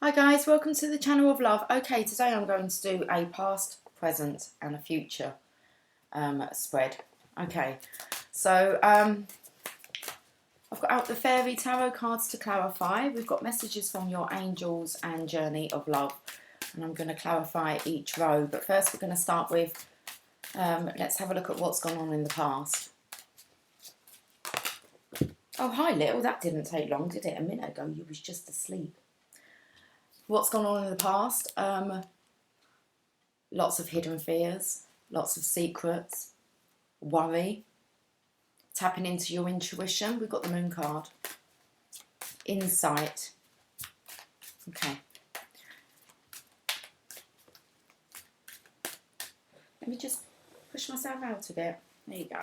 Hi guys, welcome to the channel of love. Okay, today I'm going to do a past, present and a future spread. Okay, so I've got out the fairy tarot cards to clarify. We've got messages from your angels and journey of love, and I'm going to clarify each row. But first we're going to start with, let's have a look at what's gone on in the past. Oh, hi Little, that didn't take long, did it? A minute ago you was just asleep. What's gone on in the past? Lots of hidden fears, lots of secrets, worry, tapping into your intuition. We've got the moon card. Insight. Okay. Let me just push myself out a bit. There you go.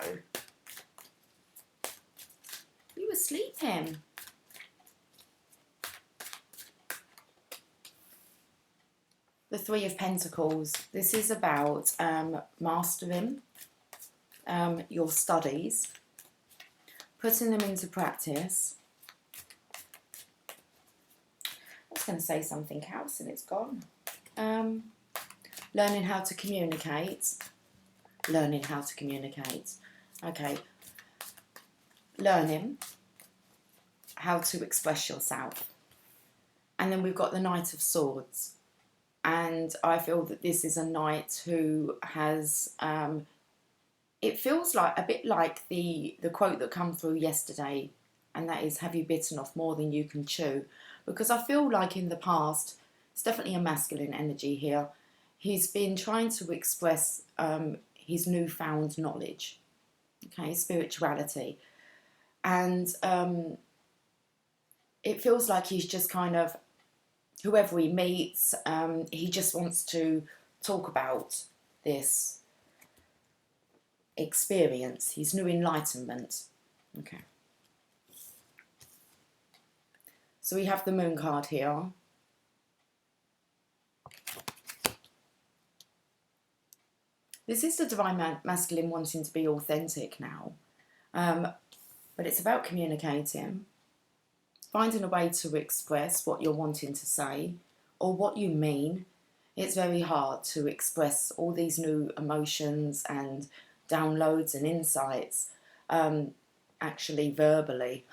You were sleeping. The Three of Pentacles. This is about mastering your studies, putting them into practice. I was going to say something else and it's gone. Learning how to communicate. Learning how to communicate. Okay. Learning how to express yourself. And then we've got the Knight of Swords. And I feel that this is a knight who has, it feels like a bit like the quote that came through yesterday, and that is, have you bitten off more than you can chew? Because I feel like in the past, it's definitely a masculine energy here. He's been trying to express his newfound knowledge, okay, spirituality. And it feels like he's just kind of, whoever he meets, he just wants to talk about this experience, his new enlightenment. Okay. So we have the moon card here. This is the divine masculine wanting to be authentic now. But it's about communicating, finding a way to express what you're wanting to say or what you mean. It's very hard to express all these new emotions and downloads and insights actually verbally.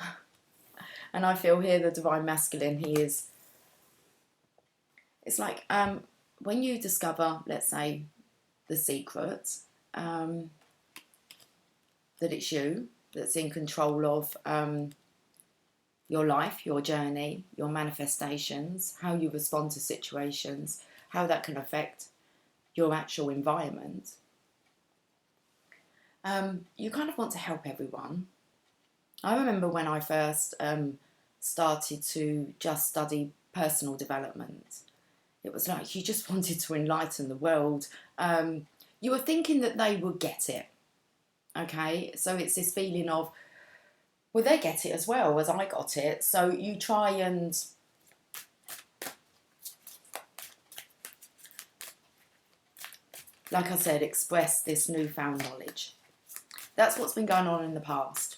And I feel here the divine masculine, he is, it's like when you discover, let's say, the secret, that it's you that's in control of your life, your journey, your manifestations, how you respond to situations, how that can affect your actual environment. You kind of want to help everyone. I remember when I first started to just study personal development. It was like you just wanted to enlighten the world. You were thinking that they would get it. Okay, so it's this feeling of, well, they get it as well as I got it. So you try and like I said, express this newfound knowledge. That's what's been going on in the past.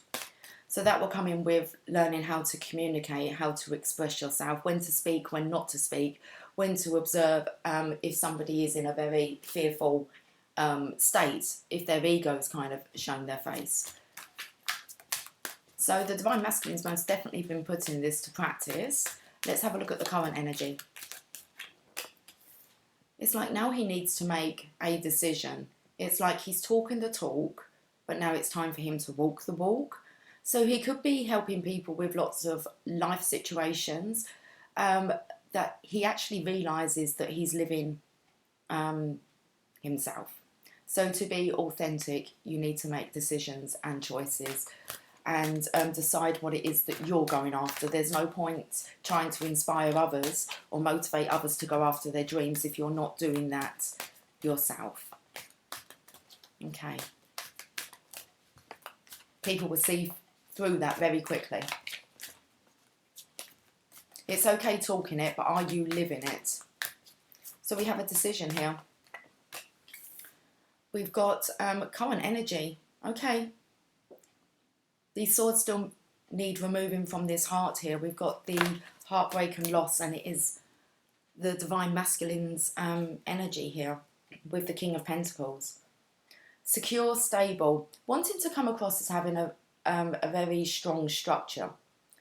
So that will come in with learning how to communicate, how to express yourself, when to speak, when not to speak, when to observe if somebody is in a very fearful state, if their ego is kind of showing their face. So the divine masculine has most definitely been putting this to practice. Let's have a look at the current energy. It's like now he needs to make a decision. It's like he's talking the talk, but now it's time for him to walk the walk. So he could be helping people with lots of life situations that he actually realises that he's living himself. So to be authentic, you need to make decisions and choices and decide what it is that you're going after. There's no point trying to inspire others or motivate others to go after their dreams if you're not doing that yourself. Okay. People will see through that very quickly. It's okay talking it, but are you living it? So we have a decision here. We've got current energy. Okay. These swords don't need removing from this heart here. We've got the heartbreak and loss, and it is the divine masculine's energy here with the King of Pentacles. Secure, stable, wanting to come across as having a very strong structure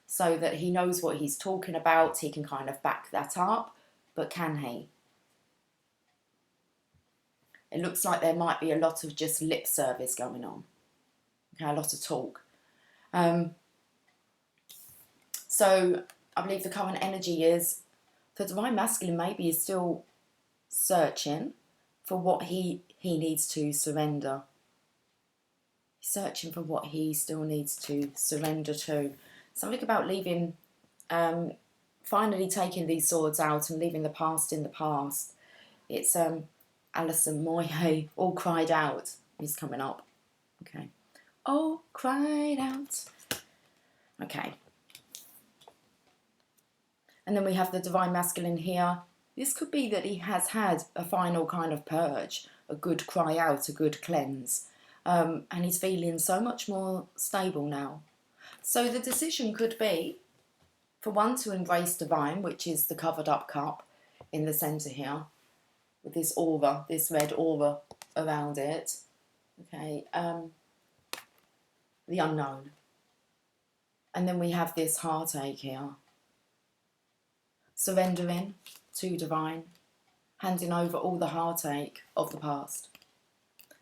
so that he knows what he's talking about, he can kind of back that up, but can he? It looks like there might be a lot of just lip service going on, okay, a lot of talk. So I believe the current energy is the divine masculine maybe is still searching for what he needs to surrender. Searching for what he still needs to surrender to. Something about leaving, finally taking these swords out and leaving the past in the past. It's Alison Moyet, All Cried Out, is coming up. Okay. All cried out. Okay. And then we have the divine masculine here. This could be that he has had a final kind of purge, a good cry out, a good cleanse. And he's feeling so much more stable now. So the decision could be, for one, to embrace divine, which is the covered up cup in the centre here, with this aura, this red aura around it. Okay, the unknown. And then we have this heartache here. Surrendering to divine, handing over all the heartache of the past.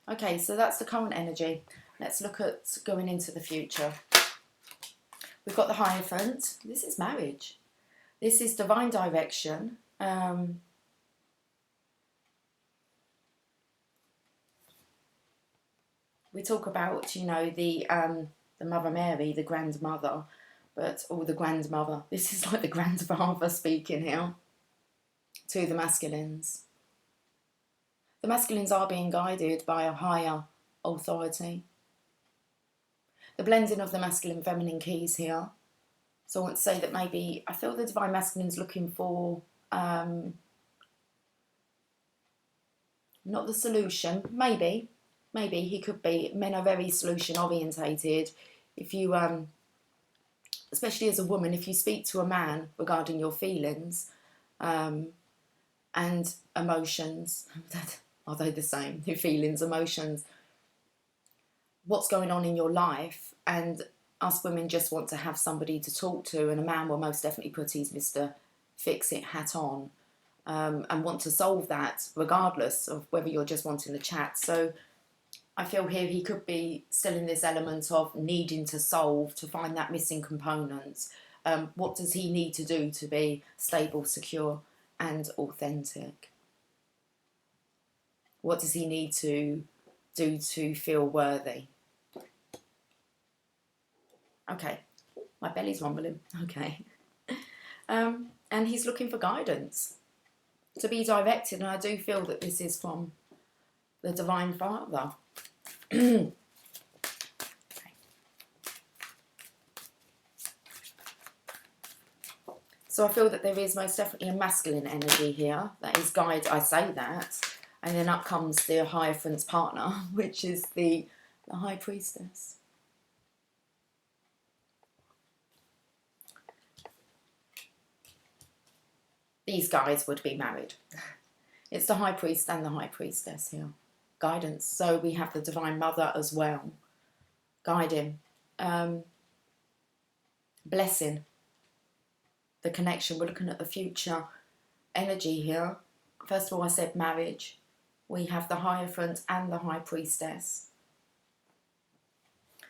Okay, so that's the current energy. Let's look at going into the future. We've got the Hierophant. This is marriage. This is divine direction. We talk about, you know, the Mother Mary, the grandmother, or the grandmother. This is like the grandfather speaking here to the masculines. The masculines are being guided by a higher authority. The blending of the masculine feminine keys here. So I want to say that maybe I feel the divine masculine's looking for not the solution. Maybe he could be. Men are very solution orientated. If you especially as a woman, if you speak to a man regarding your feelings and emotions, are they the same? Your feelings, emotions, what's going on in your life, and us women just want to have somebody to talk to, and a man will most definitely put his Mr. Fix-It hat on and want to solve that regardless of whether you're just wanting to chat. So I feel here he could be still in this element of needing to solve, to find that missing component. What does he need to do to be stable, secure and authentic? What does he need to do to feel worthy? Okay, my belly's rumbling. Okay. And he's looking for guidance, to be directed, and I do feel that this is from the Divine Father. Okay. So I feel that there is most definitely a masculine energy here that is guide. I say that, and then up comes the Hierophant's partner, which is the High Priestess. These guys would be married. It's the High Priest and the High Priestess here. Guidance. So we have the Divine Mother as well. Guiding. Blessing. The connection. We're looking at the future energy here. First of all, I said marriage. We have the Hierophant and the High Priestess.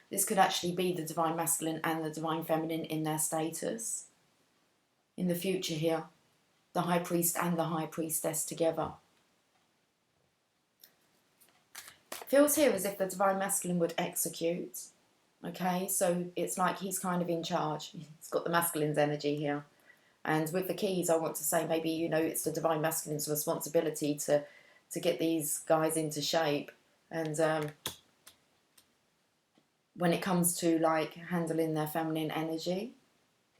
This could actually be the Divine Masculine and the Divine Feminine in their status. In the future here. The High Priest and the High Priestess together. Feels here as if the Divine Masculine would execute. Okay, so it's like he's kind of in charge. He's got the masculine's energy here. And with the keys, I want to say maybe, you know, it's the Divine Masculine's responsibility to get these guys into shape. And when it comes to like handling their feminine energy,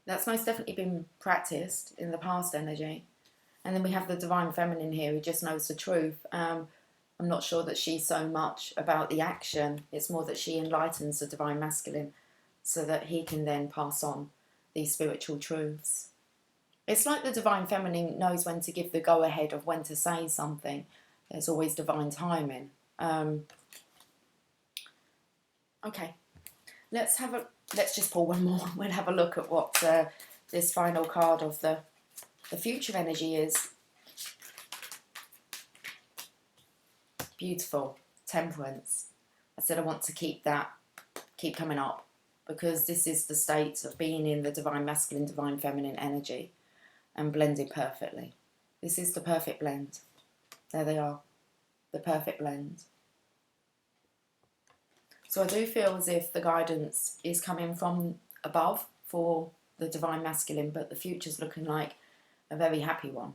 that's most definitely been practiced in the past energy. And then we have the Divine Feminine here who just knows the truth. I'm not sure that she's so much about the action. It's more that she enlightens the Divine Masculine so that he can then pass on these spiritual truths. It's like the divine feminine knows when to give the go ahead of when to say something. There's always divine timing. Okay, let's just pull one more. We'll have a look at what this final card of the future energy is. Beautiful. Temperance. I said I want to keep coming up, because this is the state of being in the divine masculine, divine feminine energy and blended perfectly. This is the perfect blend. There they are. The perfect blend. So I do feel as if the guidance is coming from above for the divine masculine, but the future's looking like a very happy one.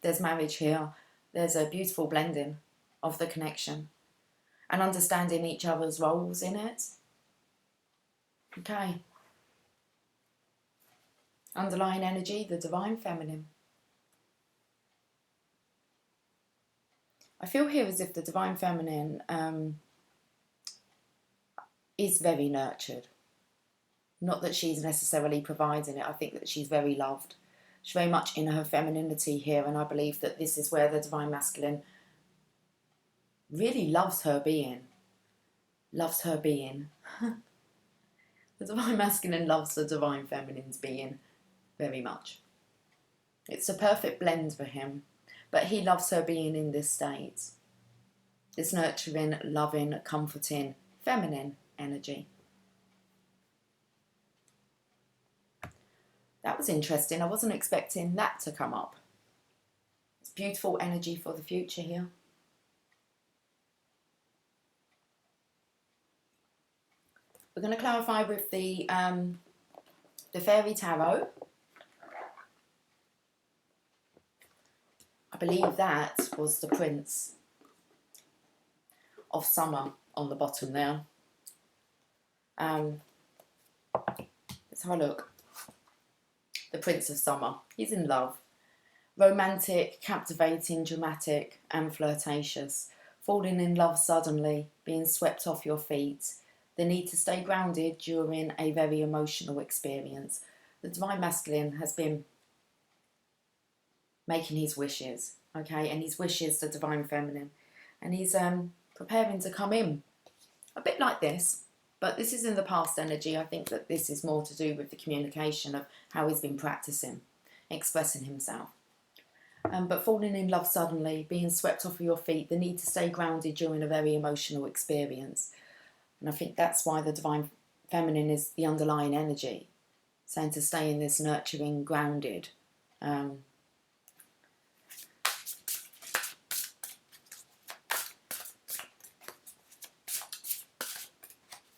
There's marriage here. There's a beautiful blending of the connection and understanding each other's roles in it. Okay. Underlying energy, the divine feminine. I feel here as if the divine feminine is very nurtured. Not that she's necessarily providing it. I think that she's very loved. She's very much in her femininity here, and I believe that this is where the divine masculine really loves her being. Loves her being. The divine masculine loves the divine feminine's being very much. It's a perfect blend for him, but he loves her being in this state. This nurturing, loving, comforting, feminine energy. That was interesting. I wasn't expecting that to come up. It's beautiful energy for the future here. We're going to clarify with the Fairy Tarot. I believe that was the Prince of Summer on the bottom there. Let's have a look. The Prince of Summer. He's in love. Romantic, captivating, dramatic and flirtatious. Falling in love suddenly, being swept off your feet. The need to stay grounded during a very emotional experience. The divine masculine has been making his wishes, okay? And his wishes, the divine feminine. And he's preparing to come in. A bit like this. But this is in the past energy. I think that this is more to do with the communication of how he's been practicing, expressing himself. But falling in love suddenly, being swept off of your feet, the need to stay grounded during a very emotional experience. And I think that's why the divine feminine is the underlying energy, saying to stay in this nurturing, grounded.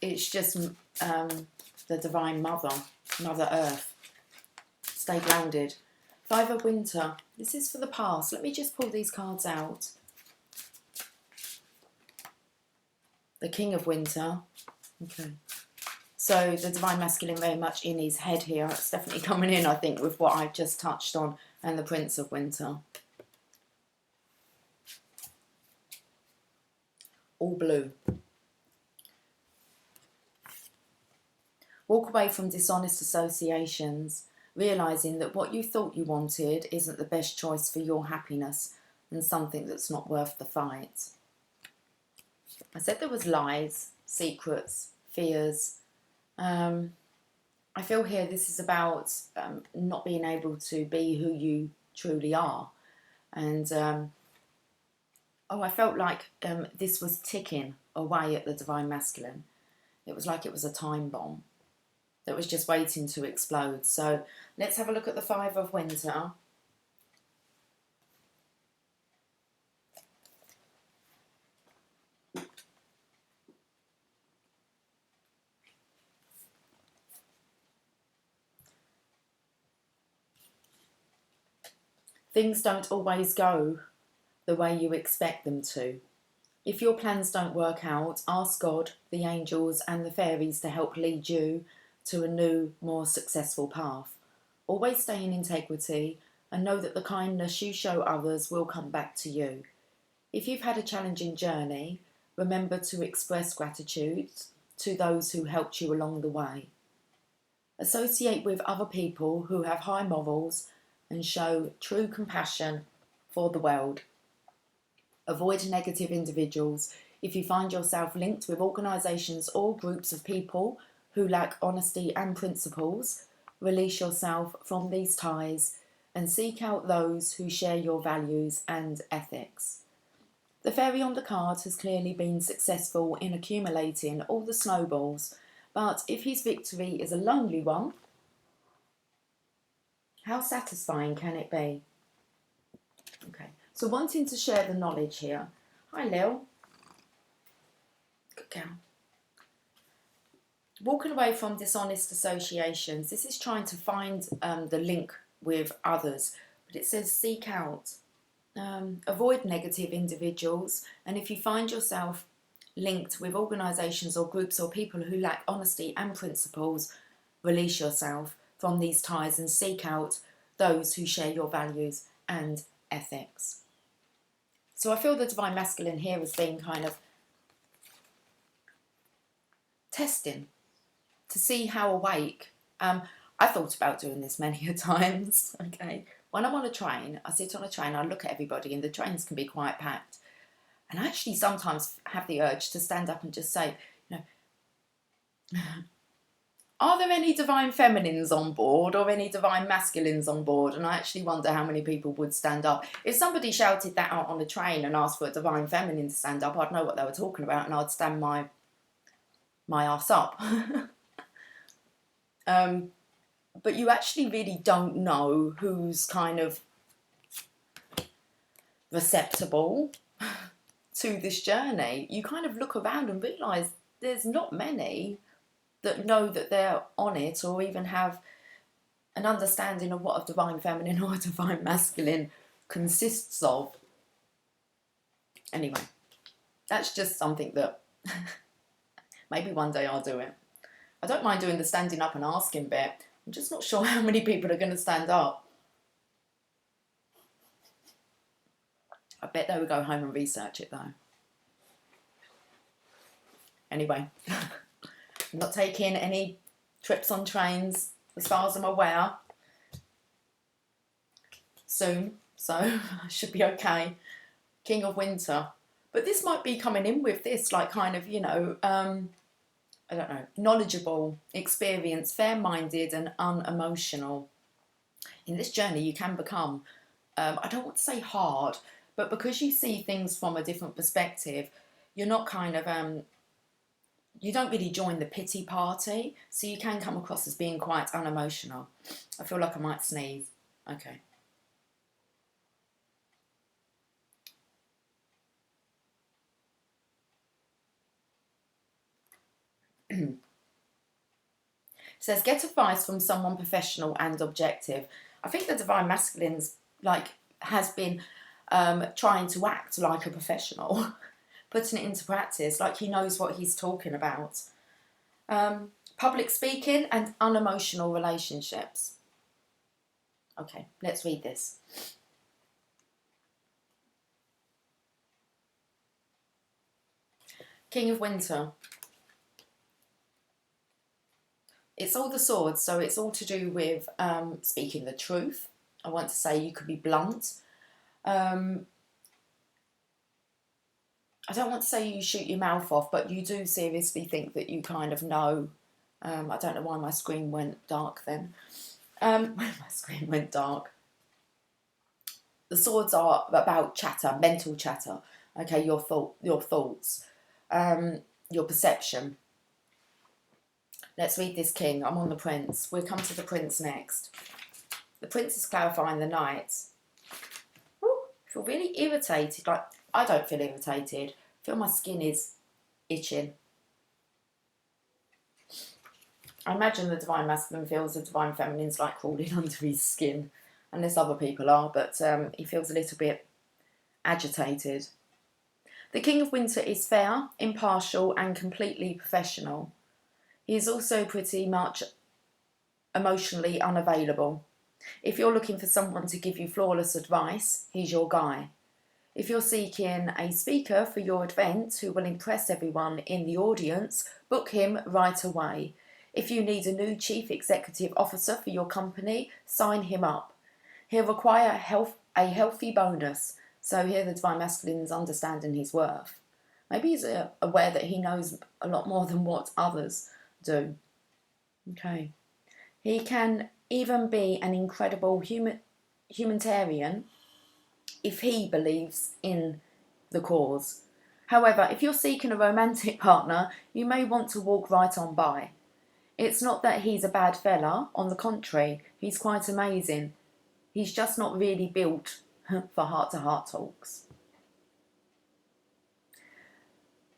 It's just the divine mother, Mother Earth. Stay grounded. Five of Winter. This is for the past. Let me just pull these cards out. The King of Winter. Okay. So the divine masculine very much in his head here. It's definitely coming in, I think, with what I've just touched on. And the Prince of Winter. All blue. Walk away from dishonest associations, realising that what you thought you wanted isn't the best choice for your happiness and something that's not worth the fight. I said there was lies, secrets, fears. I feel here this is about not being able to be who you truly are. And, I felt like this was ticking away at the divine masculine. It was like it was a time bomb that was just waiting to explode. So let's have a look at the Five of Winter. Things don't always go the way you expect them to. If your plans don't work out, ask God, the angels and the fairies to help lead you to a new, more successful path. Always stay in integrity and know that the kindness you show others will come back to you. If you've had a challenging journey, remember to express gratitude to those who helped you along the way. Associate with other people who have high morals and show true compassion for the world. Avoid negative individuals. If you find yourself linked with organisations or groups of people who lack honesty and principles, release yourself from these ties and seek out those who share your values and ethics. The fairy on the card has clearly been successful in accumulating all the snowballs, but if his victory is a lonely one, how satisfying can it be? Okay, so wanting to share the knowledge here. Hi, Lil. Good girl. Walking away from dishonest associations. This is trying to find the link with others, but it says seek out. Avoid negative individuals, and if you find yourself linked with organisations or groups or people who lack honesty and principles, release yourself from these ties and seek out those who share your values and ethics. So I feel the Divine Masculine here has been kind of testing to see how awake. I thought about doing this many a times, okay? When I'm on a train, I sit on a train, I look at everybody, and the trains can be quite packed. And I actually sometimes have the urge to stand up and just say, you know, are there any divine feminines on board or any divine masculines on board? And I actually wonder how many people would stand up. If somebody shouted that out on the train and asked for a divine feminine to stand up, I'd know what they were talking about and I'd stand my arse up. But you actually really don't know who's kind of receptible to this journey. You kind of look around and realise there's not many that know that they're on it or even have an understanding of what a divine feminine or a divine masculine consists of. Anyway, that's just something that maybe one day I'll do it. I don't mind doing the standing up and asking bit. I'm just not sure how many people are going to stand up. I bet they would go home and research it though. Anyway, I'm not taking any trips on trains as far as I'm aware soon, so I should be okay. King of Winter. But this might be coming in with this, like kind of, you know, I don't know, knowledgeable, experienced, fair-minded and unemotional. In this journey you can become, I don't want to say hard, but because you see things from a different perspective, you're not kind of, you don't really join the pity party, so you can come across as being quite unemotional. I feel like I might sneeze. Okay. It says, get advice from someone professional and objective. I think the Divine Masculine's has been trying to act like a professional, putting it into practice, like he knows what he's talking about. Public speaking and unemotional relationships. Okay, let's read this. King of Winter. It's all the swords, so it's all to do with speaking the truth. I want to say you could be blunt. I don't want to say you shoot your mouth off, but you do seriously think that you kind of know. I don't know why my screen went dark then. My screen went dark. The swords are about chatter, mental chatter. Okay, your thoughts, your perception. Let's read this king. I'm on the prince. We'll come to the prince next. The prince is clarifying the knight. Ooh, I feel really irritated. Like, I don't feel irritated. I feel my skin is itching. I imagine the Divine Masculine feels the Divine Feminine's like crawling under his skin. Unless other people are, but he feels a little bit agitated. The King of Winter is fair, impartial and completely professional. He is also pretty much emotionally unavailable. If you're looking for someone to give you flawless advice, he's your guy. If you're seeking a speaker for your event who will impress everyone in the audience, book him right away. If you need a new chief executive officer for your company, sign him up. He'll require a healthy bonus. So here the Divine Masculine is understanding his worth. Maybe he's aware that he knows a lot more than what others do. Okay. He can even be an incredible humanitarian if he believes in the cause. However, if you're seeking a romantic partner, you may want to walk right on by. It's not that he's a bad fella, on the contrary, he's quite amazing. He's just not really built for heart-to-heart talks.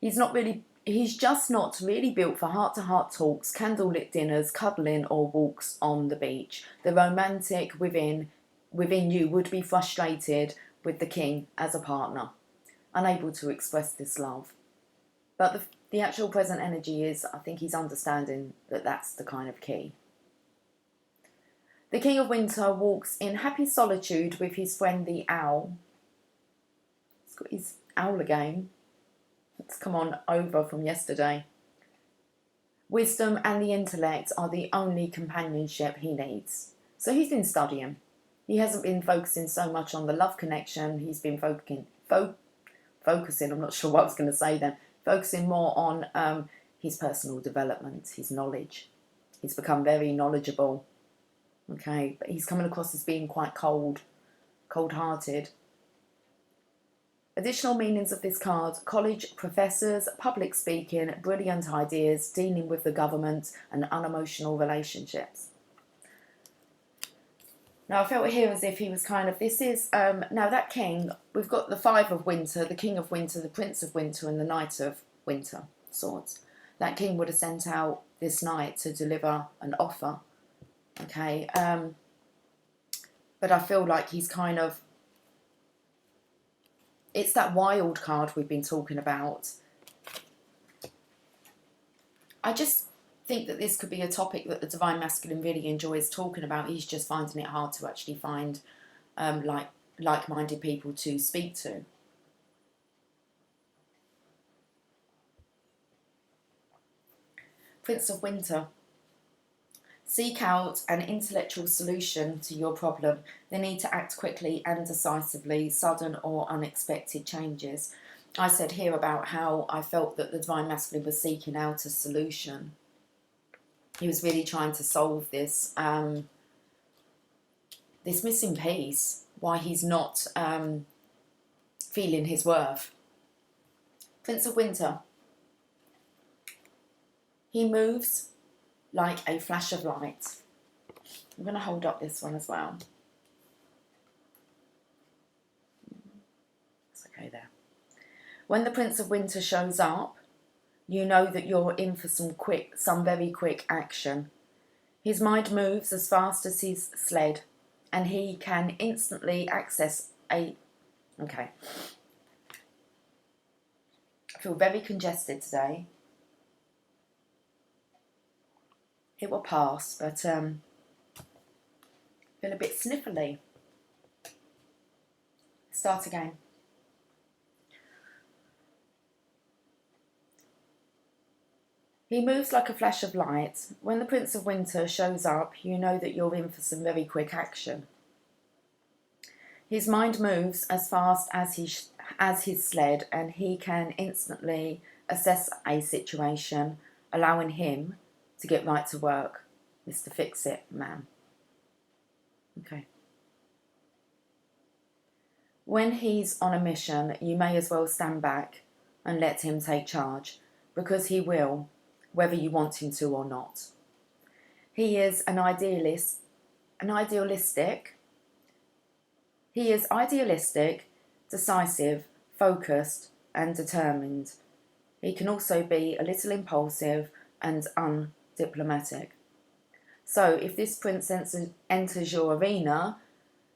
He's just not really built for heart-to-heart talks, candlelit dinners, cuddling or walks on the beach. The romantic within you would be frustrated with the king as a partner, unable to express this love. But the actual present energy is, I think he's understanding that that's the kind of key. The King of Winter walks in happy solitude with his friend the owl. He's got his owl again. It's come on over from yesterday. Wisdom and the intellect are the only companionship he needs. So he's been studying. He hasn't been focusing so much on the love connection. He's been focusing, I'm not sure what I was going to say then, focusing more on his personal development, his knowledge. He's become very knowledgeable. Okay, but he's coming across as being quite cold-hearted. Additional meanings of this card: college professors, public speaking, brilliant ideas, dealing with the government, and unemotional relationships. Now I felt here as if he was kind of, now that king, we've got the Five of Winter, the King of Winter, the Prince of Winter, and the Knight of Winter, swords. That king would have sent out this knight to deliver an offer. Okay, but I feel like he's kind of, it's that wild card we've been talking about. I just think that this could be a topic that the Divine Masculine really enjoys talking about. He's just finding it hard to actually find like-minded people to speak to. Prince of Winter. Seek out an intellectual solution to your problem. The need to act quickly and decisively, sudden or unexpected changes. I said here about how I felt that the Divine Masculine was seeking out a solution. He was really trying to solve this this missing piece, why he's not feeling his worth. Prince of Winter. He moves like a flash of light. I'm going to hold up this one as well. It's okay there. When the Prince of Winter shows up, you know that you're in for some very quick action. His mind moves as fast as his sled, and he can instantly access a... Okay. I feel very congested today. It will pass, but feel a bit sniffly. Start again. He moves like a flash of light. When the Prince of Winter shows up, you know that you're in for some very quick action. His mind moves as fast as his sled, and he can instantly assess a situation, allowing him to get right to work. Mr. Fix-It Man. Okay. When he's on a mission, you may as well stand back and let him take charge, because he will, whether you want him to or not. He is idealistic, decisive, focused, and determined. He can also be a little impulsive and undiplomatic. So if this prince enters your arena,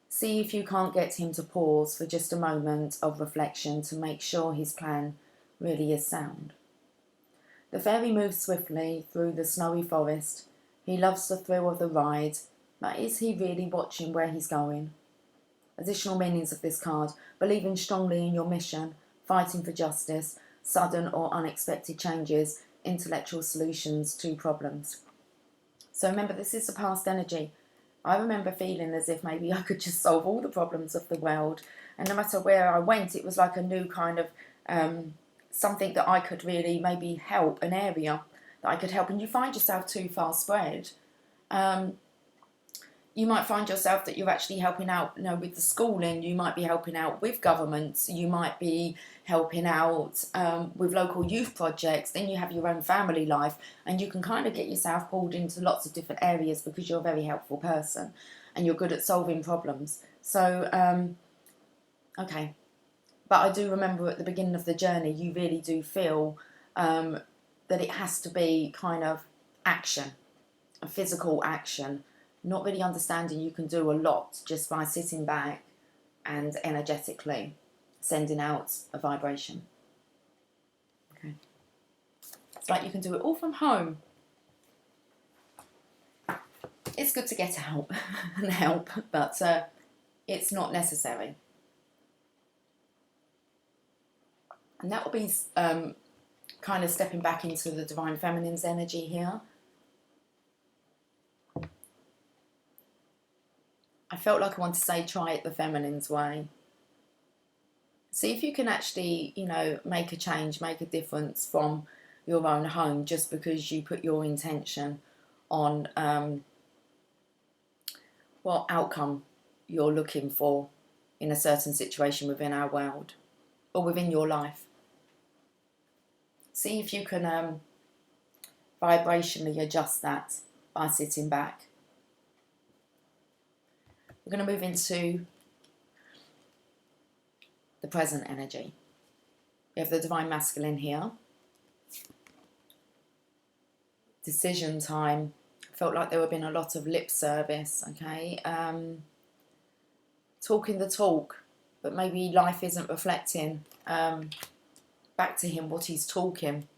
see if you can't get him to pause for just a moment of reflection to make sure his plan really is sound. The fairy moves swiftly through the snowy forest. He loves the thrill of the ride, but is he really watching where he's going? Additional meanings of this card: believing strongly in your mission, fighting for justice, sudden or unexpected changes, intellectual solutions to problems. So remember, this is the past energy. I remember feeling as if maybe I could just solve all the problems of the world. And no matter where I went, it was like a new kind of something that I could really maybe help, an area that I could help. And you find yourself too far spread. You might find yourself that you're actually helping out, you know, with the schooling. You might be helping out with governments. You might be helping out with local youth projects. Then you have your own family life, and you can kind of get yourself pulled into lots of different areas because you're a very helpful person and you're good at solving problems. So, okay. But I do remember at the beginning of the journey, you really do feel that it has to be kind of action, a physical action. Not really understanding you can do a lot just by sitting back and energetically sending out a vibration. Okay. It's like you can do it all from home. It's good to get out and help, but it's not necessary. And that will be kind of stepping back into the Divine Feminine's energy here. I felt like I want to say, try it the feminine's way. See if you can actually, you know, make a change, make a difference from your own home just because you put your intention on what outcome you're looking for in a certain situation within our world or within your life. See if you can vibrationally adjust that by sitting back. We're going to move into the present energy. We have the Divine Masculine here. Decision time. Felt like there would have been a lot of lip service, okay? Talking the talk, but maybe life isn't reflecting back to him what he's talking.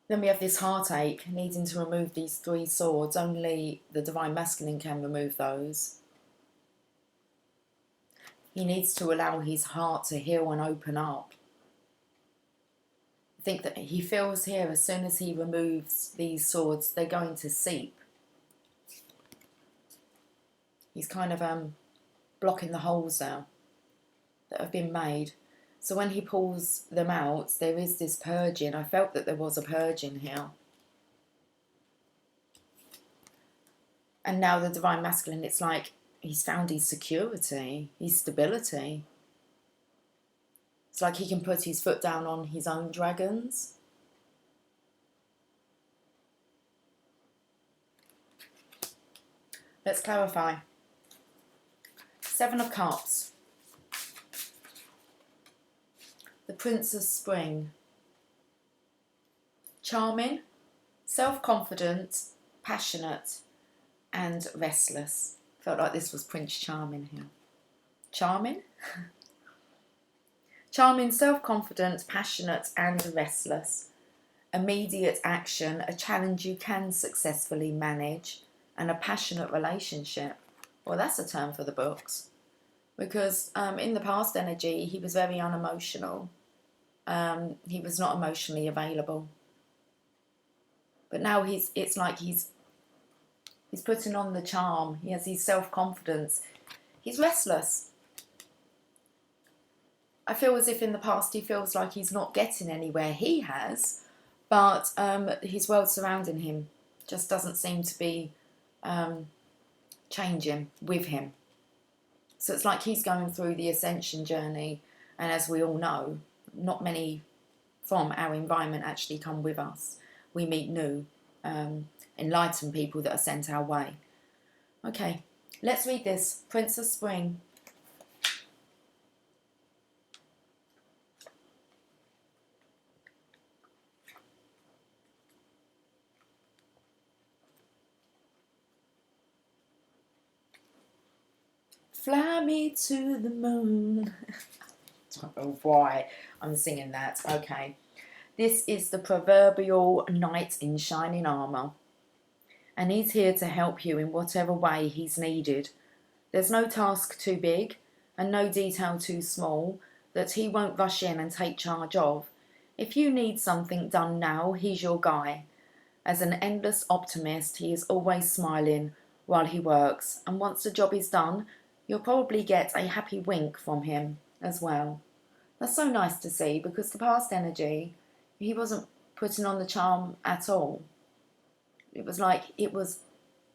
Then we have this heartache, needing to remove these 3 swords. Only the Divine Masculine can remove those. He needs to allow his heart to heal and open up. I think that he feels here, as soon as he removes these swords, they're going to seep. He's kind of blocking the holes there that have been made. So when he pulls them out, there is this purging. I felt that there was a purging here. And now the Divine Masculine, it's like he's found his security, his stability. It's like he can put his foot down on his own dragons. Let's clarify. 7 of Cups. The Prince of Spring. Charming, self-confident, passionate, and restless. Felt like this was Prince Charming here. Charming? Charming, self-confident, passionate, and restless. Immediate action, a challenge you can successfully manage, and a passionate relationship. Well, that's a term for the books. Because in the past energy, he was very unemotional. He was not emotionally available. But now it's like he's putting on the charm. He has his self-confidence. He's restless. I feel as if in the past he feels like he's not getting anywhere. He has, but his world surrounding him just doesn't seem to be changing with him. So it's like he's going through the ascension journey, and as we all know, not many from our environment actually come with us. We meet new, enlightened people that are sent our way. Okay, let's read this. Prince of Spring. Fly me to the moon. I don't know why I'm singing that. Okay. This is the proverbial knight in shining armour. And he's here to help you in whatever way he's needed. There's no task too big and no detail too small that he won't rush in and take charge of. If you need something done now, he's your guy. As an endless optimist, he is always smiling while he works, and once the job is done, you'll probably get a happy wink from him as well. That's so nice to see, because the past energy, he wasn't putting on the charm at all. It was like it was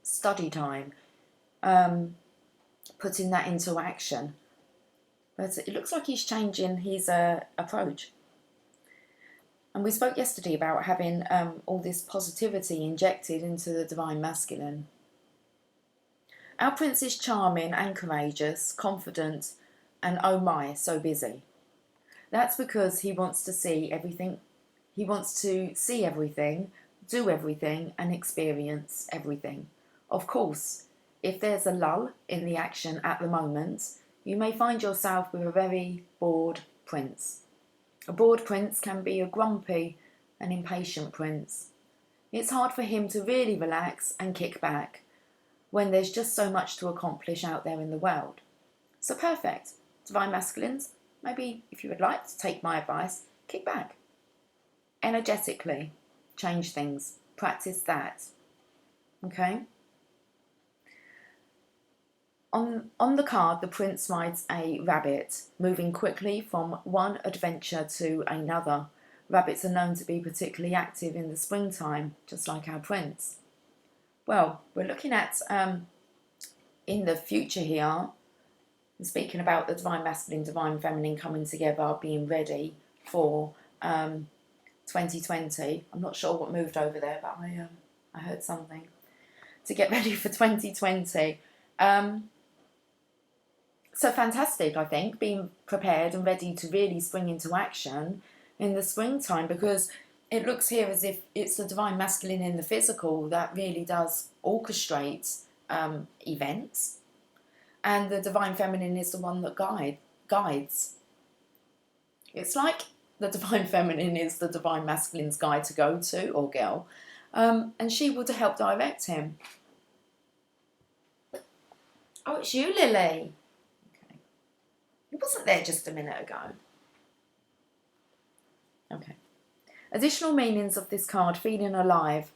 study time, putting that into action. But it looks like he's changing his approach. And we spoke yesterday about having all this positivity injected into the divine masculine. Our prince is charming and courageous, confident, and oh my, so busy. That's because he wants to see everything. He wants to see everything, do everything, and experience everything. Of course, if there's a lull in the action at the moment, you may find yourself with a very bored prince. A bored prince can be a grumpy and impatient prince. It's hard for him to really relax and kick back when there's just so much to accomplish out there in the world. So perfect. Divine masculines, maybe if you would like to take my advice, kick back. Energetically change things. Practice that. Okay? On the card, the prince rides a rabbit, moving quickly from one adventure to another. Rabbits are known to be particularly active in the springtime, just like our prince. Well, we're looking at, in the future here, speaking about the divine masculine, divine feminine coming together, being ready for 2020. I'm not sure what moved over there, but I heard something. To get ready for 2020. So fantastic, I think, being prepared and ready to really spring into action in the springtime, because it looks here as if it's the divine masculine in the physical that really does orchestrate events, and the divine feminine is the one that guides. It's like the divine feminine is the divine masculine's guide to go to, or girl, and she would help direct him. Oh, it's you, Lily. He wasn't there just a minute ago. Okay. Additional meanings of this card: feeling alive,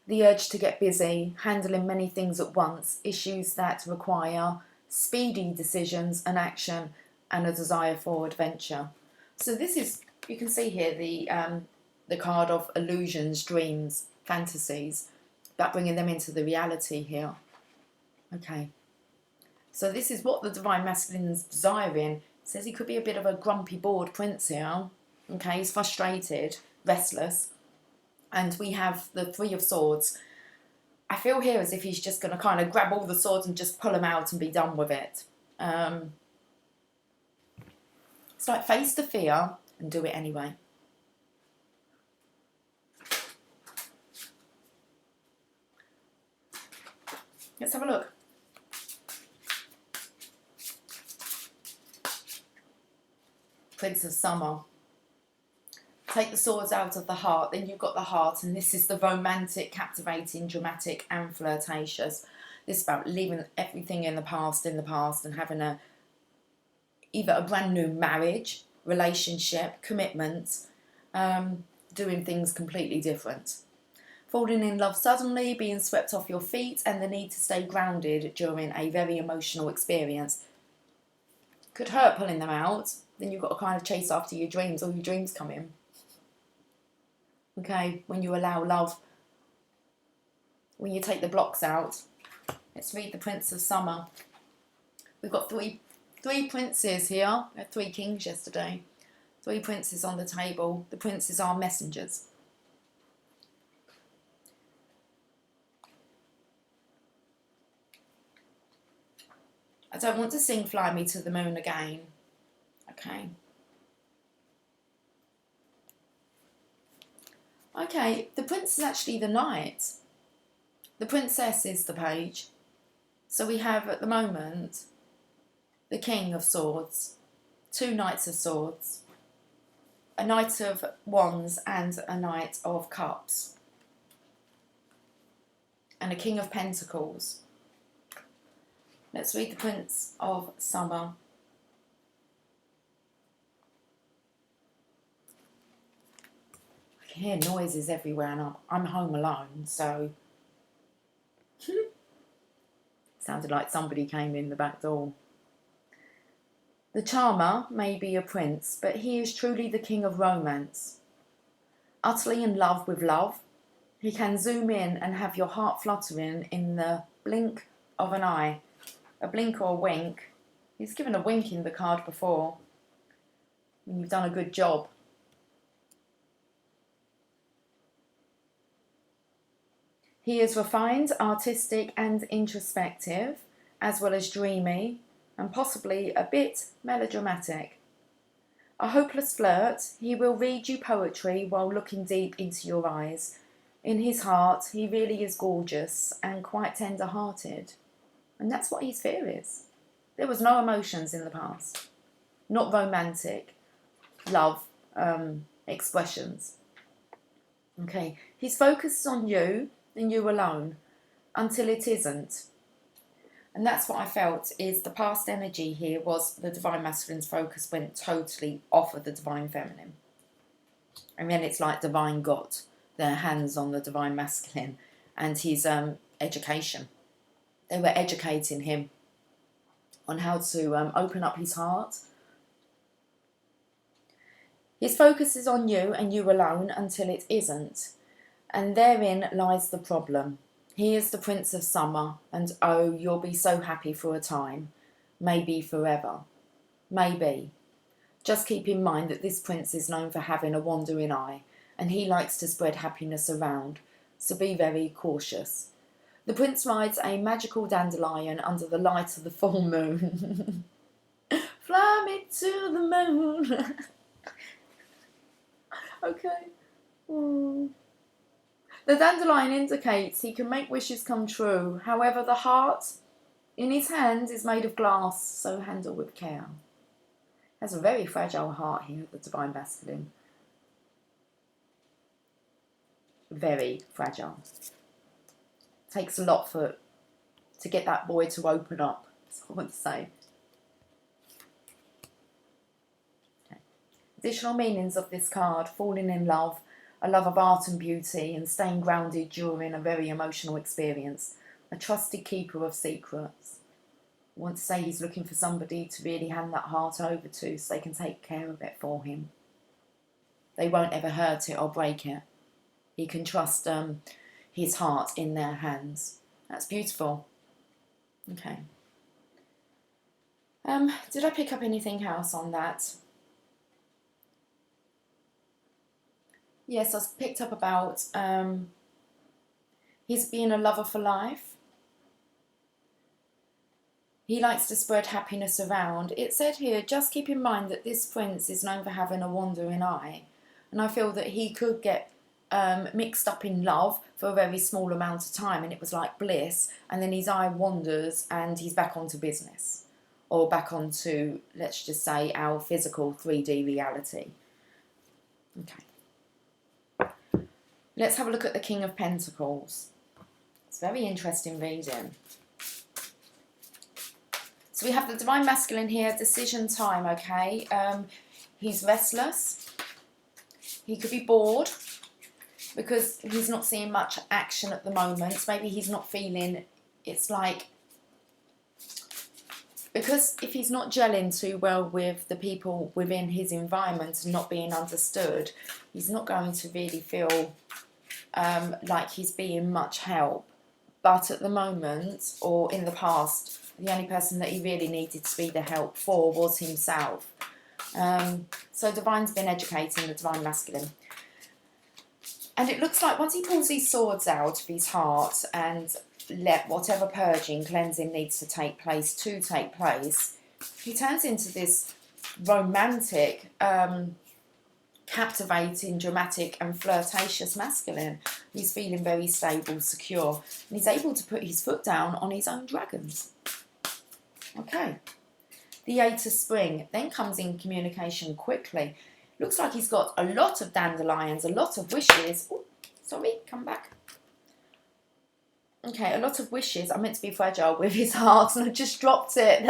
the urge to get busy, handling many things at once, issues that require speedy decisions and action, and a desire for adventure. So this is, you can see here the card of illusions, dreams, fantasies, but bringing them into the reality here. Okay. So this is what the divine masculine is desiring. It says he could be a bit of a grumpy, bored prince here. Okay, he's frustrated, restless. And we have the Three of Swords. I feel here as if he's just going to kind of grab all the swords and just pull them out and be done with it. It's like face the fear and do it anyway. Let's have a look. Prince of Summer. Take the swords out of the heart, then you've got the heart, and this is the romantic, captivating, dramatic, and flirtatious. This is about leaving everything in the past and having either a brand new marriage, relationship, commitment, doing things completely different. Falling in love suddenly, being swept off your feet, and the need to stay grounded during a very emotional experience. Could hurt pulling them out. Then you've got to kind of chase after your dreams, or your dreams come in. Okay, when you allow love, when you take the blocks out. Let's read the Prince of Summer. We've got three princes here. We had 3 kings yesterday. 3 princes on the table. The princes are messengers. I don't want to sing Fly Me to the Moon again. Okay. Okay, the prince is actually the knight. The princess is the page. So we have at the moment the King of Swords, 2 Knights of Swords, a Knight of Wands and a Knight of Cups, and a King of Pentacles. Let's read the Prince of Summer. hear noises everywhere and I'm home alone, so sounded like somebody came in the back door. The charmer may be a prince, but he is truly the king of romance. Utterly in love with love, he can zoom in and have your heart fluttering in the blink of an eye. A blink or a wink. He's given a wink in the card before. And you've done a good job. He is refined, artistic and introspective, as well as dreamy, and possibly a bit melodramatic. A hopeless flirt, he will read you poetry while looking deep into your eyes. In his heart, he really is gorgeous and quite tender-hearted. And that's what his fear is. There was no emotions in the past. Not romantic, love, expressions. Okay, his focus is on you and you alone, until it isn't. And that's what I felt is the past energy here was the divine masculine's focus went totally off of the divine feminine. And then it's like divine got their hands on the divine masculine and his education. They were educating him on how to open up his heart. His focus is on you and you alone until it isn't. And therein lies the problem. He is the Prince of Summer, and oh, you'll be so happy for a time. Maybe forever. Maybe. Just keep in mind that this prince is known for having a wandering eye, and he likes to spread happiness around, so be very cautious. The prince rides a magical dandelion under the light of the full moon. Fly me to the moon. Okay. The dandelion indicates he can make wishes come true. However, the heart in his hand is made of glass, so handle with care. Has a very fragile heart here, the divine masculine. Very fragile. Takes a lot to get that boy to open up, that's what I want to say. Okay. Additional meanings of this card: falling in love, a love of art and beauty, and staying grounded during a very emotional experience. A trusted keeper of secrets. I want to say he's looking for somebody to really hand that heart over to so they can take care of it for him. They won't ever hurt it or break it. He can trust his heart in their hands. That's beautiful. Okay. Did I pick up anything else on that? Yes, I picked up about he's being a lover for life. He likes to spread happiness around. It said here, just keep in mind that this prince is known for having a wandering eye. And I feel that he could get mixed up in love for a very small amount of time, and it was like bliss, and then his eye wanders and he's back onto business. Or back onto, let's just say, our physical 3D reality. Okay. Let's have a look at the King of Pentacles. It's very interesting reading. So we have the Divine Masculine here, decision time, okay? He's restless. He could be bored because he's not seeing much action at the moment. Maybe he's not feeling, it's like, because if he's not gelling too well with the people within his environment and not being understood, he's not going to really feel like he's being much help. But at the moment, or in the past, the only person that he really needed to be the help for was himself. So Divine's been educating the Divine Masculine. And it looks like once he pulls these swords out of his heart and let whatever purging, cleansing needs to take place, he turns into this romantic, captivating, dramatic and flirtatious masculine. He's feeling very stable, secure, and he's able to put his foot down on his own dragons. Okay. The Eight of Spring then comes in communication quickly. Looks like he's got a lot of dandelions, a lot of wishes. Oh, sorry, come back. Okay, a lot of wishes. I meant to be fragile with his heart and I just dropped it.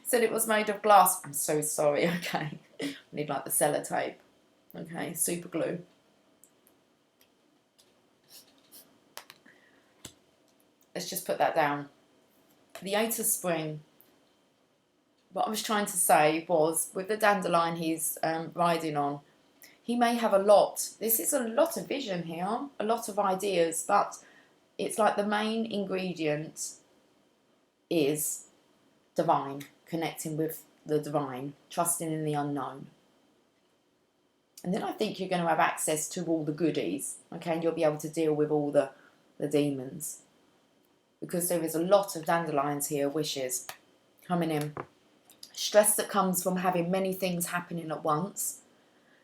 Said it was made of glass. I'm so sorry, okay. I need like the sellotape. Okay, super glue. let's just put that down. The Eight of Spring. What I was trying to say was, with the dandelion he's riding on, he may have a lot. This is a lot of vision here, a lot of ideas, but it's like the main ingredient is divine, connecting with the divine, trusting in the unknown. And then I think you're going to have access to all the goodies, okay, and you'll be able to deal with all the demons. Because there is a lot of dandelions here, wishes, coming in. Stress that comes from having many things happening at once.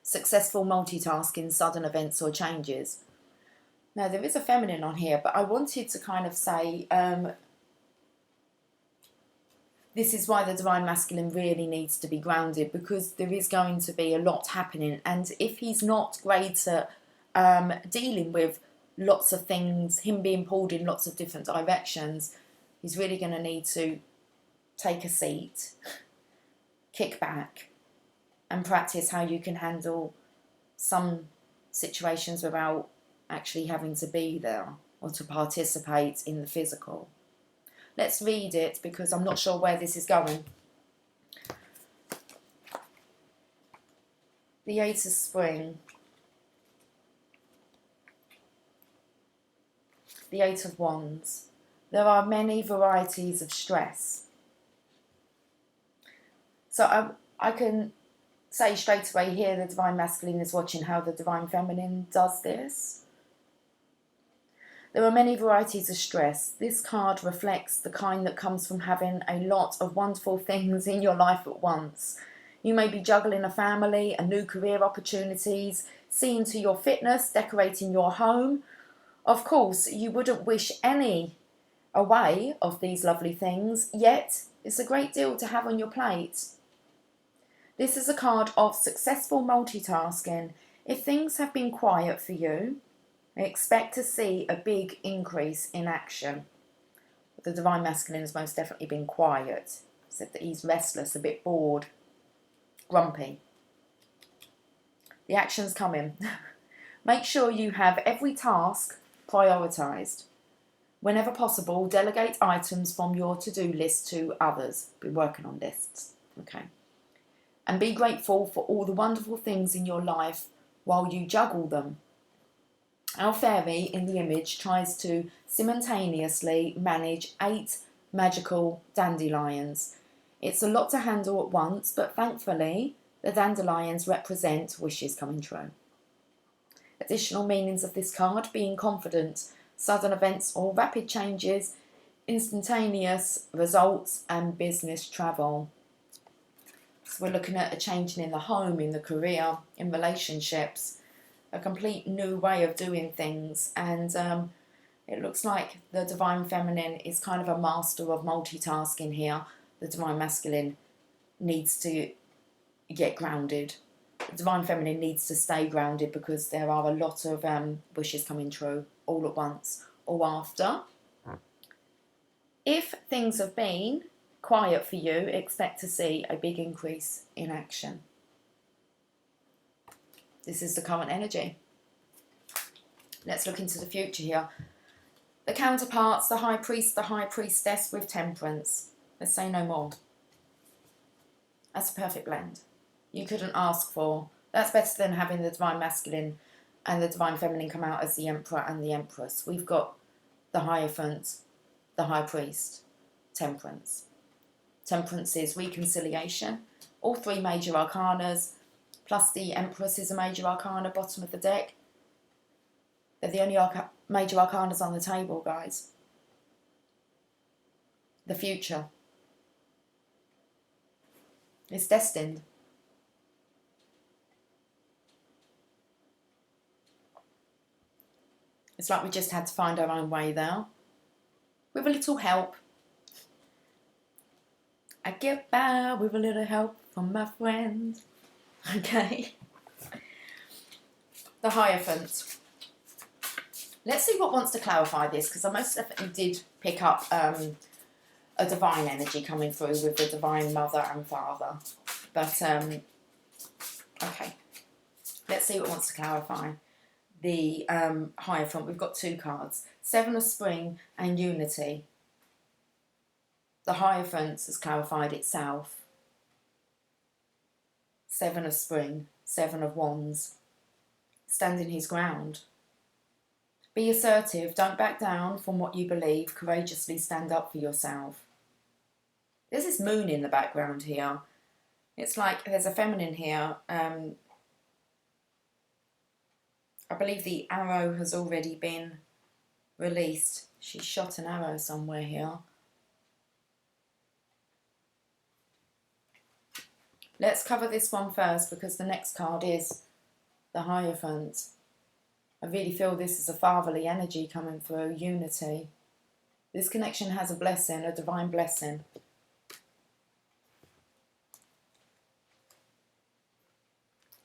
Successful multitasking, sudden events or changes. Now, there is a feminine on here, but I wanted to kind of say, this is why the divine masculine really needs to be grounded, because there is going to be a lot happening. And if he's not great at dealing with lots of things, him being pulled in lots of different directions, he's really going to need to take a seat, kick back, and practice how you can handle some situations without actually having to be there or to participate in the physical. Let's read it, because I'm not sure where this is going. The Eight of Spring. The Eight of Wands. There are many varieties of stress. So I can say straight away here, the divine masculine is watching how the divine feminine does this. There are many varieties of stress. This card reflects the kind that comes from having a lot of wonderful things in your life at once. You may be juggling a family, a new career opportunities, seeing to your fitness, decorating your home. Of course, you wouldn't wish any away of these lovely things, yet it's a great deal to have on your plate. This is a card of successful multitasking. If things have been quiet for you, expect to see a big increase in action. The divine masculine has most definitely been quiet. Said that he's restless, a bit bored, grumpy. The action's coming. Make sure you have every task prioritised. Whenever possible, delegate items from your to-do list to others. Been working on lists, okay. And be grateful for all the wonderful things in your life while you juggle them. Our fairy in the image tries to simultaneously manage 8 magical dandelions. It's a lot to handle at once, but thankfully the dandelions represent wishes coming true. Additional meanings of this card: being confident, sudden events or rapid changes, instantaneous results, and business travel. So we're looking at a changing in the home, in the career, in relationships, a complete new way of doing things. And it looks like the divine feminine is kind of a master of multitasking here. The divine masculine needs to get grounded. The divine feminine needs to stay grounded, because there are a lot of wishes coming true all at once or after. If things have been quiet for you, expect to see a big increase in action. This is the current energy. Let's look into the future here. The counterparts, the high priest, the high priestess with temperance. Let's say no more. That's a perfect blend. You couldn't ask for. That's better than having the divine masculine and the divine feminine come out as the emperor and the empress. We've got the hierophant, the high priest, temperance. Temperance is reconciliation. All 3 major arcanas, plus the empress is a major arcana, bottom of the deck. They're the only major arcanas on the table, guys. The future. It's destined. It's like we just had to find our own way there. With a little help. I get by with a little help from my friends. Okay. The Hierophant. Let's see what wants to clarify this, because I most definitely did pick up a divine energy coming through with the divine mother and father. But, okay. Let's see what wants to clarify. the Hierophant, we've got two cards, Seven of Spring and Unity. The Hierophant has clarified itself. Seven of Spring, Seven of Wands, standing his ground. Be assertive, don't back down from what you believe, courageously stand up for yourself. There's this moon in the background here. It's like there's a feminine here. I believe the arrow has already been released. She shot an arrow somewhere here. Let's cover this one first because the next card is the Hierophant. I really feel this is a fatherly energy coming through, unity. This connection has a blessing, a divine blessing.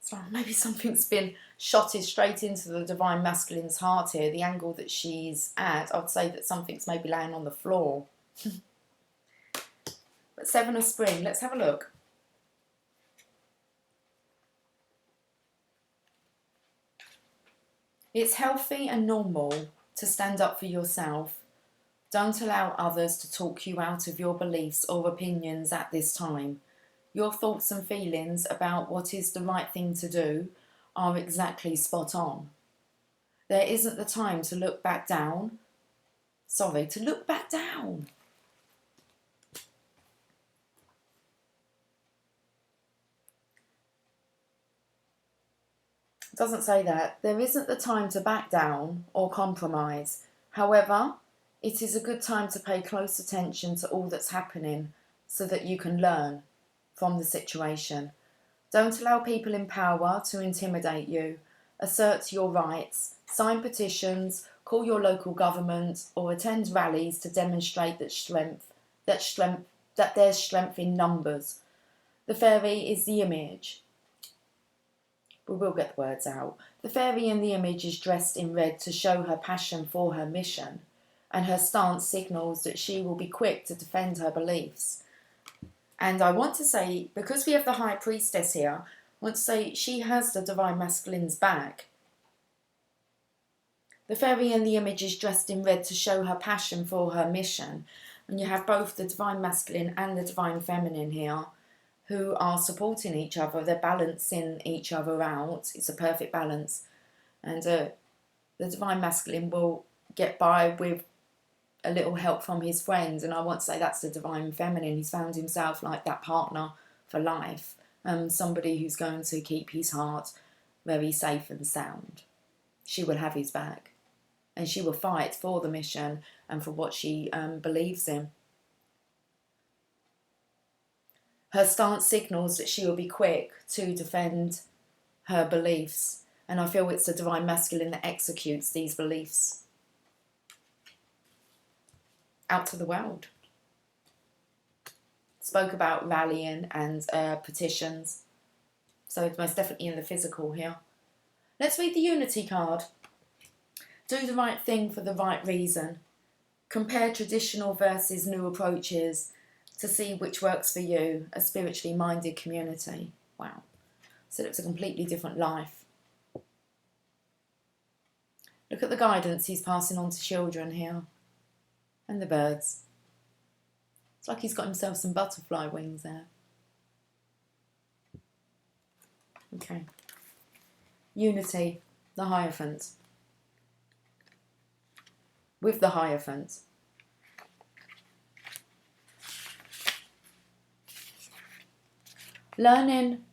So maybe something's been shotted straight into the divine masculine's heart here. The angle that she's at, I'd say that something's maybe laying on the floor. But Seven of Spring, let's have a look. It's healthy and normal to stand up for yourself. Don't allow others to talk you out of your beliefs or opinions at this time. Your thoughts and feelings about what is the right thing to do are exactly spot on. There isn't the time to look back down. To look back down. It doesn't say that. There isn't the time to back down or compromise. However, it is a good time to pay close attention to all that's happening so that you can learn from the situation. Don't allow people in power to intimidate you. Assert your rights. Sign petitions. Call your local government or attend rallies to demonstrate that there's strength in numbers. The fairy is the image. We will get the words out. The fairy in the image is dressed in red to show her passion for her mission, and her stance signals that she will be quick to defend her beliefs. And I want to say, because we have the High Priestess here, I want to say she has the Divine Masculine's back. The fairy in the image is dressed in red to show her passion for her mission, and you have both the Divine Masculine and the Divine Feminine here, who are supporting each other. They're balancing each other out. It's a perfect balance. And the Divine Masculine will get by with a little help from his friends. And I want to say that's the Divine Feminine. He's found himself like that partner for life. Somebody who's going to keep his heart very safe and sound. She will have his back. And she will fight for the mission and for what she believes in. Her stance signals that she will be quick to defend her beliefs. And I feel it's the Divine Masculine that executes these beliefs out to the world. Spoke about rallying and petitions. So it's most definitely in the physical here. Let's read the Unity card. Do the right thing for the right reason. Compare traditional versus new approaches to see which works for you, a spiritually minded community. Wow. So it's a completely different life. Look at the guidance he's passing on to children here. And the birds. It's like he's got himself some butterfly wings there. Okay. Unity, the Hierophant. With the Hierophant. Learning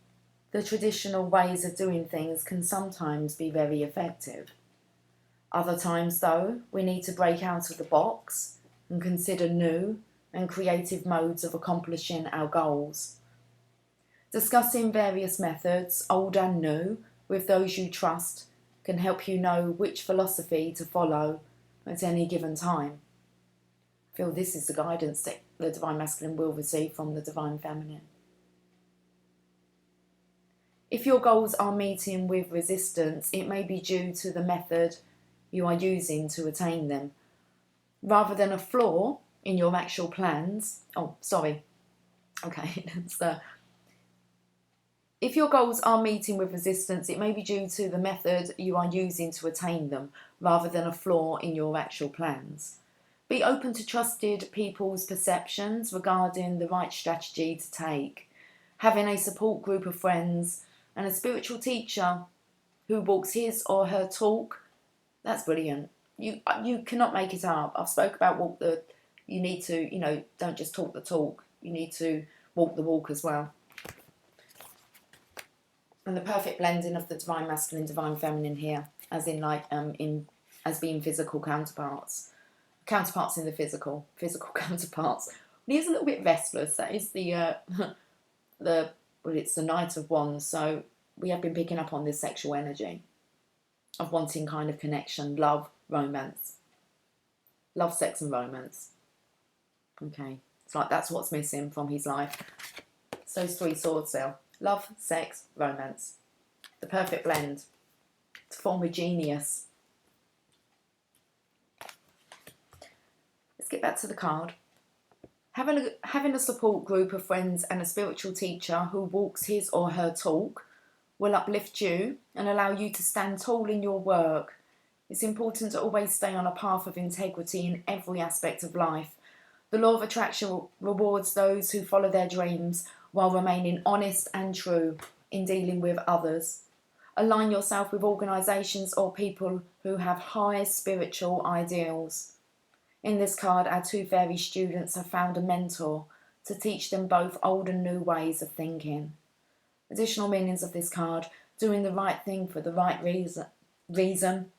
the traditional ways of doing things can sometimes be very effective. Other times, though, we need to break out of the box and consider new and creative modes of accomplishing our goals. Discussing various methods, old and new, with those you trust can help you know which philosophy to follow at any given time. I feel this is the guidance that the Divine Masculine will receive from the Divine Feminine. If your goals are meeting with resistance, it may be due to the method you are using to attain them. Rather than a flaw in your actual plans, Okay, If your goals are meeting with resistance, it may be due to the method you are using to attain them, rather than a flaw in your actual plans. Be open to trusted people's perceptions regarding the right strategy to take. Having a support group of friends and a spiritual teacher who walks his or her talk, that's brilliant. You cannot make it up. I've spoke about you need to, don't just talk the talk. You need to walk the walk as well. And the perfect blending of the divine masculine, divine feminine here, as in as being physical counterparts in the physical counterparts. And he's a little bit restless. That is it's the Knight of Wands. So we have been picking up on this sexual energy of wanting kind of connection, love, romance, love, sex, and romance. Okay, it's like that's what's missing from his life. So those 3 swords there: love, sex, romance. The perfect blend to form a genius. Let's get back to the card. Having a support group of friends and a spiritual teacher who walks his or her talk will uplift you and allow you to stand tall in your work. It's important to always stay on a path of integrity in every aspect of life. The law of attraction rewards those who follow their dreams while remaining honest and true in dealing with others. Align yourself with organisations or people who have high spiritual ideals. In this card, our 2 fairy students have found a mentor to teach them both old and new ways of thinking. Additional meanings of this card: doing the right thing for the right reason,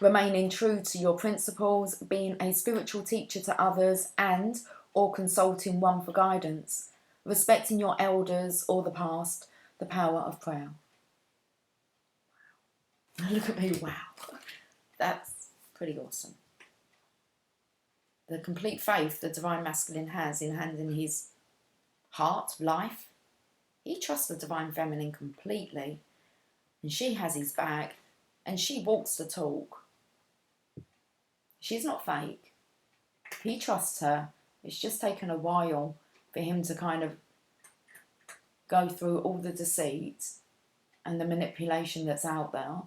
remaining true to your principles, being a spiritual teacher to others and or consulting one for guidance, respecting your elders or the past, the power of prayer. Look at me, wow. That's pretty awesome. The complete faith the divine masculine has in handing his heart, life. He trusts the divine feminine completely, and she has his back, and she walks the talk. She's not fake. He trusts her. It's just taken a while for him to kind of go through all the deceit and the manipulation that's out there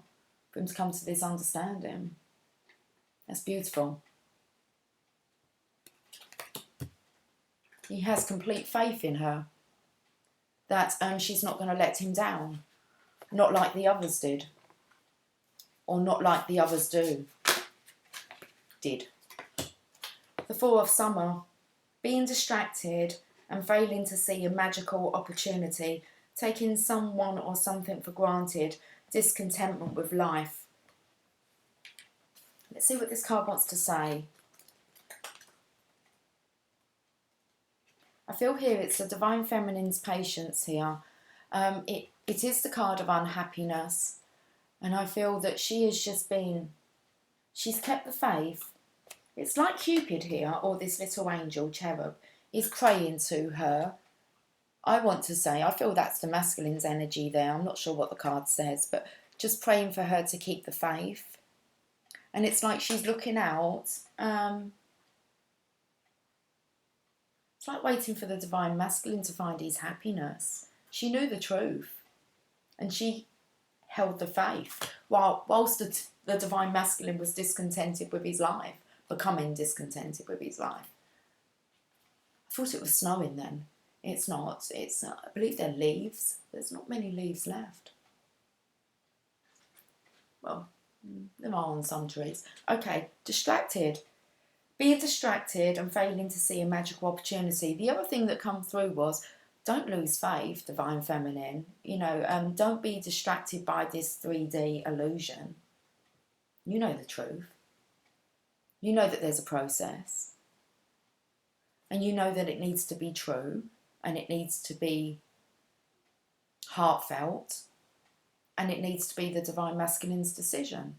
for him to come to this understanding. That's beautiful. He has complete faith in her that she's not going to let him down, not like the others did, or not like the others did. The 4 of Summer: being distracted and failing to see a magical opportunity, taking someone or something for granted, discontentment with life. Let's see what this card wants to say. I feel here it's the divine feminine's patience here. It is the card of unhappiness, and I feel that she has just she's kept the faith. It's like Cupid here, or this little angel cherub is praying to her. I want to say, I feel that's the masculine's energy there. I'm not sure what the card says, but just praying for her to keep the faith. And it's like she's looking out. It's like waiting for the divine masculine to find his happiness. She knew the truth, and she held the faith whilst the divine masculine was discontented with his life, becoming discontented with his life. I thought it was snowing then. It's not. It's I believe they're leaves. There's not many leaves left. Well, there are on some trees. Okay, distracted. Being distracted and failing to see a magical opportunity. The other thing that come through was, don't lose faith, divine feminine. Don't be distracted by this 3D illusion. You know the truth. You know that there's a process. And you know that it needs to be true, and it needs to be heartfelt, and it needs to be the divine masculine's decision.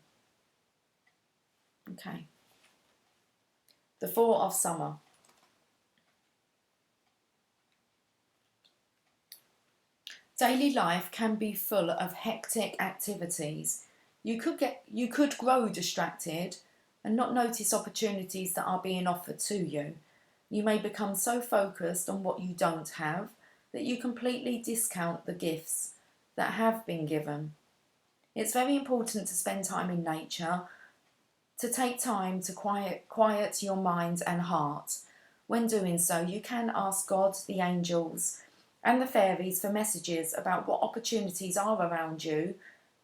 Okay. The 4 of Summer. Daily life can be full of hectic activities. You could grow distracted and not notice opportunities that are being offered to you. You may become so focused on what you don't have that you completely discount the gifts that have been given. It's very important to spend time in nature, to take time to quiet your mind and heart. When doing so, you can ask God, the angels, and the fairies for messages about what opportunities are around you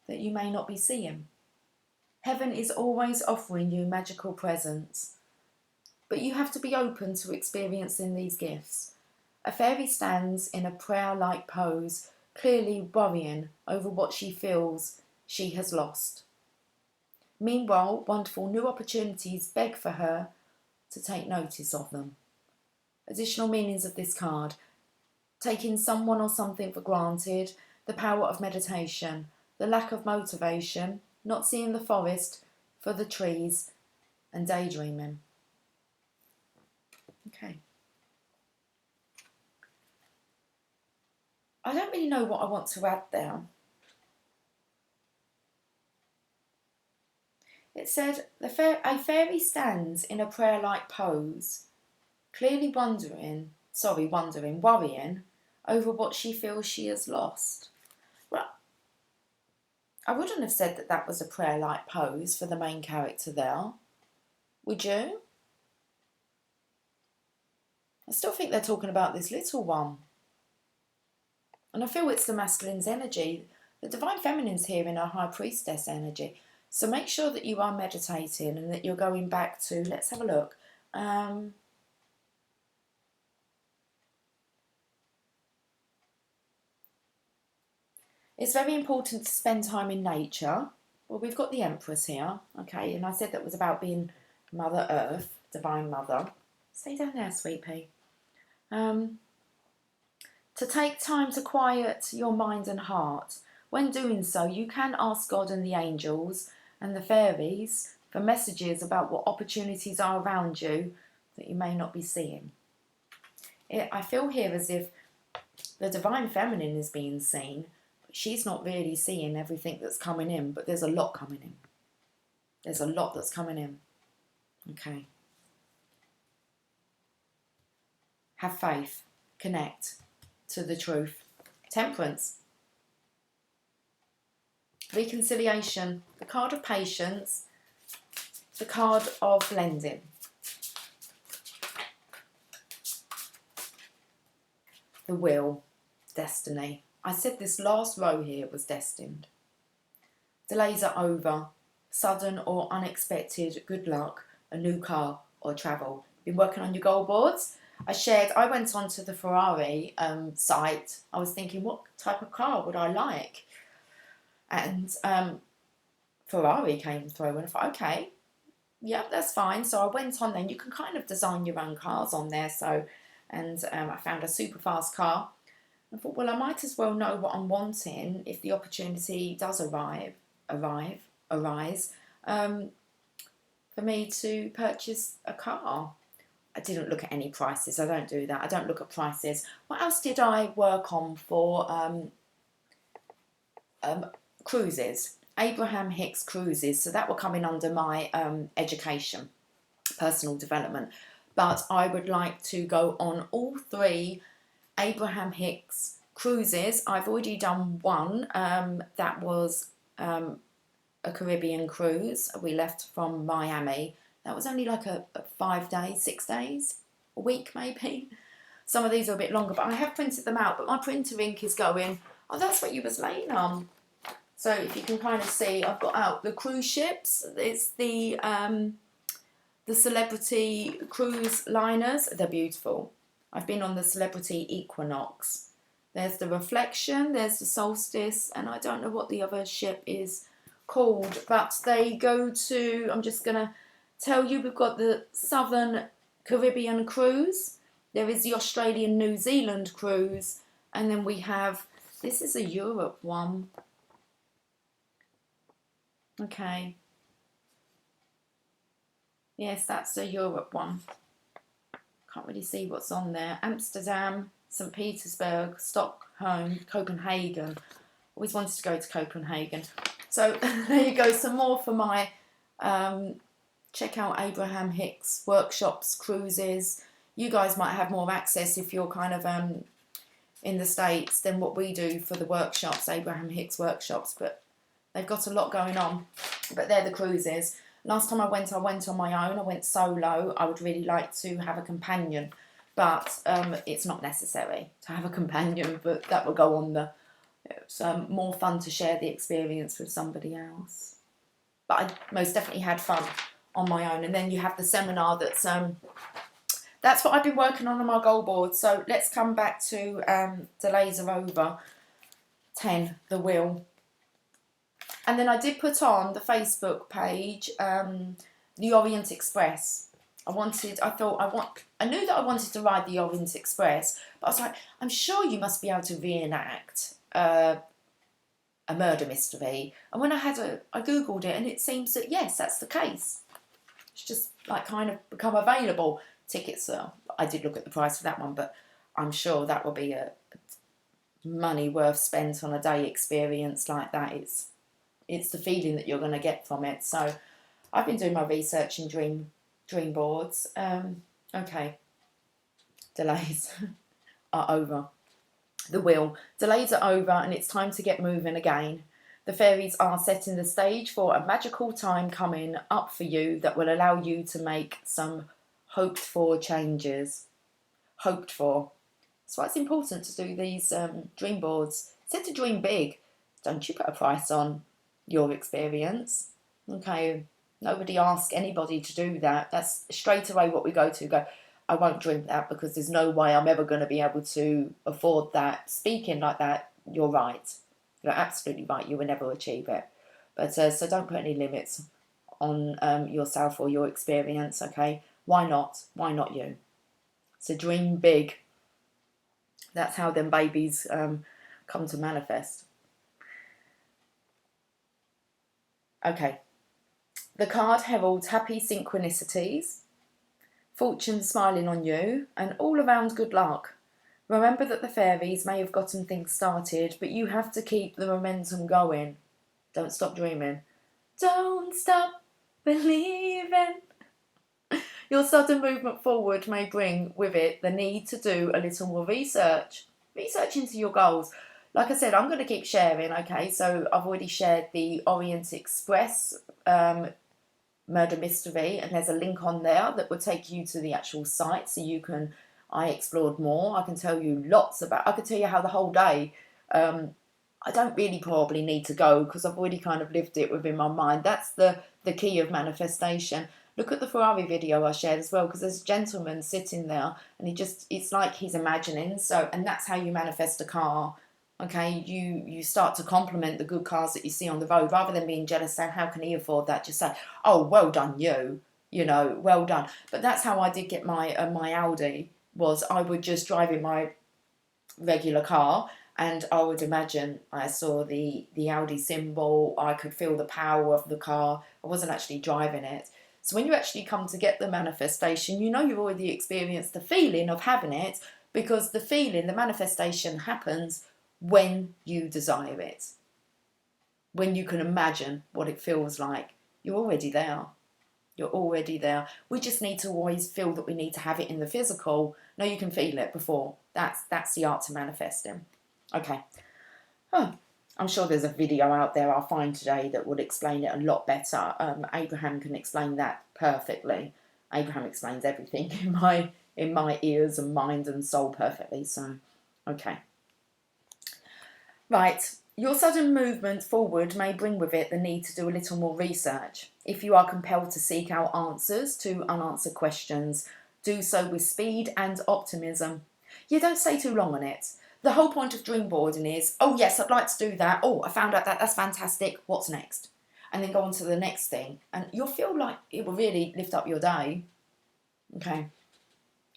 that you may not be seeing. Heaven is always offering you magical presents, but you have to be open to experiencing these gifts. A fairy stands in a prayer-like pose, clearly worrying over what she feels she has lost. Meanwhile, wonderful new opportunities beg for her to take notice of them. Additional meanings of this card: taking someone or something for granted, the power of meditation, the lack of motivation, not seeing the forest for the trees, and daydreaming. Okay. I don't really know what I want to add there. It said, a fairy stands in a prayer-like pose, clearly worrying over what she feels she has lost. Well, I wouldn't have said that was a prayer-like pose for the main character there. Would you? I still think they're talking about this little one. And I feel it's the masculine's energy. The divine feminine's here in her high priestess energy. So make sure that you are meditating and that you're going back to, let's have a look. It's very important to spend time in nature. Well, we've got the Empress here, okay, and I said that was about being Mother Earth, Divine Mother. Stay down there, sweet pea. To take time to quiet your mind and heart. When doing so, you can ask God and the angels and the fairies for messages about what opportunities are around you that you may not be seeing. I feel here as if the divine feminine is being seen, but she's not really seeing everything that's coming in, but there's a lot coming in. There's a lot that's coming in. Okay. Have faith. Connect to the truth. Temperance. Reconciliation. The card of patience. The card of lending. The will. Destiny. I said this last row here was destined. Delays are over. Sudden or unexpected good luck. A new car or travel. Been working on your goal boards? I went onto the Ferrari site. I was thinking, what type of car would I like? And Ferrari came through, and I thought, okay, yeah, that's fine. So I went on there, and you can kind of design your own cars on there. So, and I found a super fast car. I thought, well, I might as well know what I'm wanting if the opportunity does arise, for me to purchase a car. I didn't look at any prices. I don't do that. I don't look at prices. What else did I work on for cruises? Abraham Hicks cruises. So that will come in under my education, personal development. But I would like to go on all 3 Abraham Hicks cruises. I've already done one. That was a Caribbean cruise. We left from Miami. That was only like a 5 days, 6 days, a week maybe. Some of these are a bit longer, but I have printed them out. But my printer ink is going. Oh, that's what you was laying on. So if you can kind of see, I've got out the cruise ships. It's the Celebrity cruise liners. They're beautiful. I've been on the Celebrity Equinox. There's the Reflection. There's the Solstice, and I don't know what the other ship is called, but they go to. I'm just gonna tell you, we've got the Southern Caribbean cruise, there is the Australian New Zealand cruise, and then we have, this is a Europe one. Okay. Yes, that's a Europe one. Can't really see what's on there. Amsterdam, St. Petersburg, Stockholm, Copenhagen. Always wanted to go to Copenhagen. So there you go, some more for my check out Abraham Hicks workshops, cruises. You guys might have more access if you're kind of in the States than what we do for the workshops, Abraham Hicks workshops, but they've got a lot going on. But they're the cruises. Last time I went on my own. I went solo. I would really like to have a companion, but it's not necessary to have a companion, but that will go on the... It's more fun to share the experience with somebody else. But I most definitely had fun on my own. And then you have the seminar that's what I've been working on my goal board. So let's come back to Delays Are Over 10, the wheel. And then I did put on the Facebook page the Orient Express. I knew that I wanted to ride the Orient Express, but I was like, I'm sure you must be able to reenact a murder mystery. And when I googled it, and it seems that yes, that's the case. It's just like kind of become available. Tickets I did look at the price for that one, but I'm sure that will be a money worth spent on a day experience like that. It's the feeling that you're going to get from it. So I've been doing my research in dream boards. Okay, delays are over. The wheel. Delays are over and it's time to get moving again. The fairies are setting the stage for a magical time coming up for you that will allow you to make some hoped for changes. Hoped for. That's why it's important to do these dream boards. Set to dream big. Don't you put a price on your experience. Okay, nobody asks anybody to do that. That's straight away what we go, I won't dream that because there's no way I'm ever going to be able to afford that. Speaking like that, you're right. You're absolutely right. You will never achieve it. But so don't put any limits on yourself or your experience, okay? Why not? Why not you? So dream big. That's how them babies come to manifest. Okay. The card heralds happy synchronicities, fortune smiling on you, and all around good luck. Remember that the fairies may have gotten things started, but you have to keep the momentum going. Don't stop dreaming. Don't stop believing. Your sudden movement forward may bring with it the need to do a little more research. Research into your goals. Like I said, I'm going to keep sharing, okay? So I've already shared the Orient Express murder mystery, and there's a link on there that will take you to the actual site so you can... I explored more. I can tell you lots about... I could tell you how the whole day... I don't really probably need to go because I've already kind of lived it within my mind. That's the key of manifestation. Look at the Ferrari video I shared as well, because there's a gentleman sitting there and it's like he's imagining. So, and that's how you manifest a car. Okay, you start to compliment the good cars that you see on the road rather than being jealous saying, how can he afford that? Just say, oh, well done you know, well done. But that's how I did get my Audi, was I would just drive in my regular car and I would imagine I saw the Audi symbol, I could feel the power of the car. I wasn't actually driving it. So when you actually come to get the manifestation, you know you've already experienced the feeling of having it, because the feeling, the manifestation happens when you desire it. When you can imagine what it feels like. You're already there. You're already there. We just need to always feel that we need to have it in the physical. No, you can feel it before. That's the art to manifesting. Okay. I'm sure there's a video out there I'll find today that will explain it a lot better. Abraham can explain that perfectly. Abraham explains everything in my ears and mind and soul perfectly. So, okay. Right. Your sudden movement forward may bring with it the need to do a little more research. If you are compelled to seek out answers to unanswered questions, do so with speed and optimism. You don't stay too long on it. The whole point of dream boarding is, oh yes, I'd like to do that. Oh, I found out that's fantastic. What's next? And then go on to the next thing. And you'll feel like it will really lift up your day. Okay.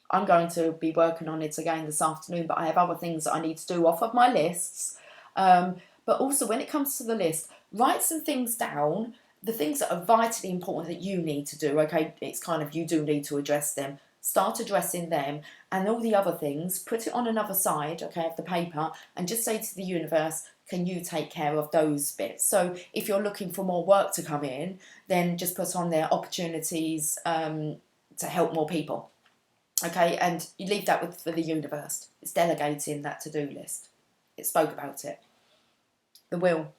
I'm going to be working on it again this afternoon, but I have other things that I need to do off of my lists. But also when it comes to the list, write some things down, the things that are vitally important that you need to do. Okay, it's kind of, you do need to address them. Start addressing them, and all the other things, put it on another side, okay, of the paper, and just say to the universe, can you take care of those bits? So if you're looking for more work to come in, then just put on there opportunities to help more people. Okay, and you leave that for the universe. It's delegating that to-do list. It spoke about it. The will.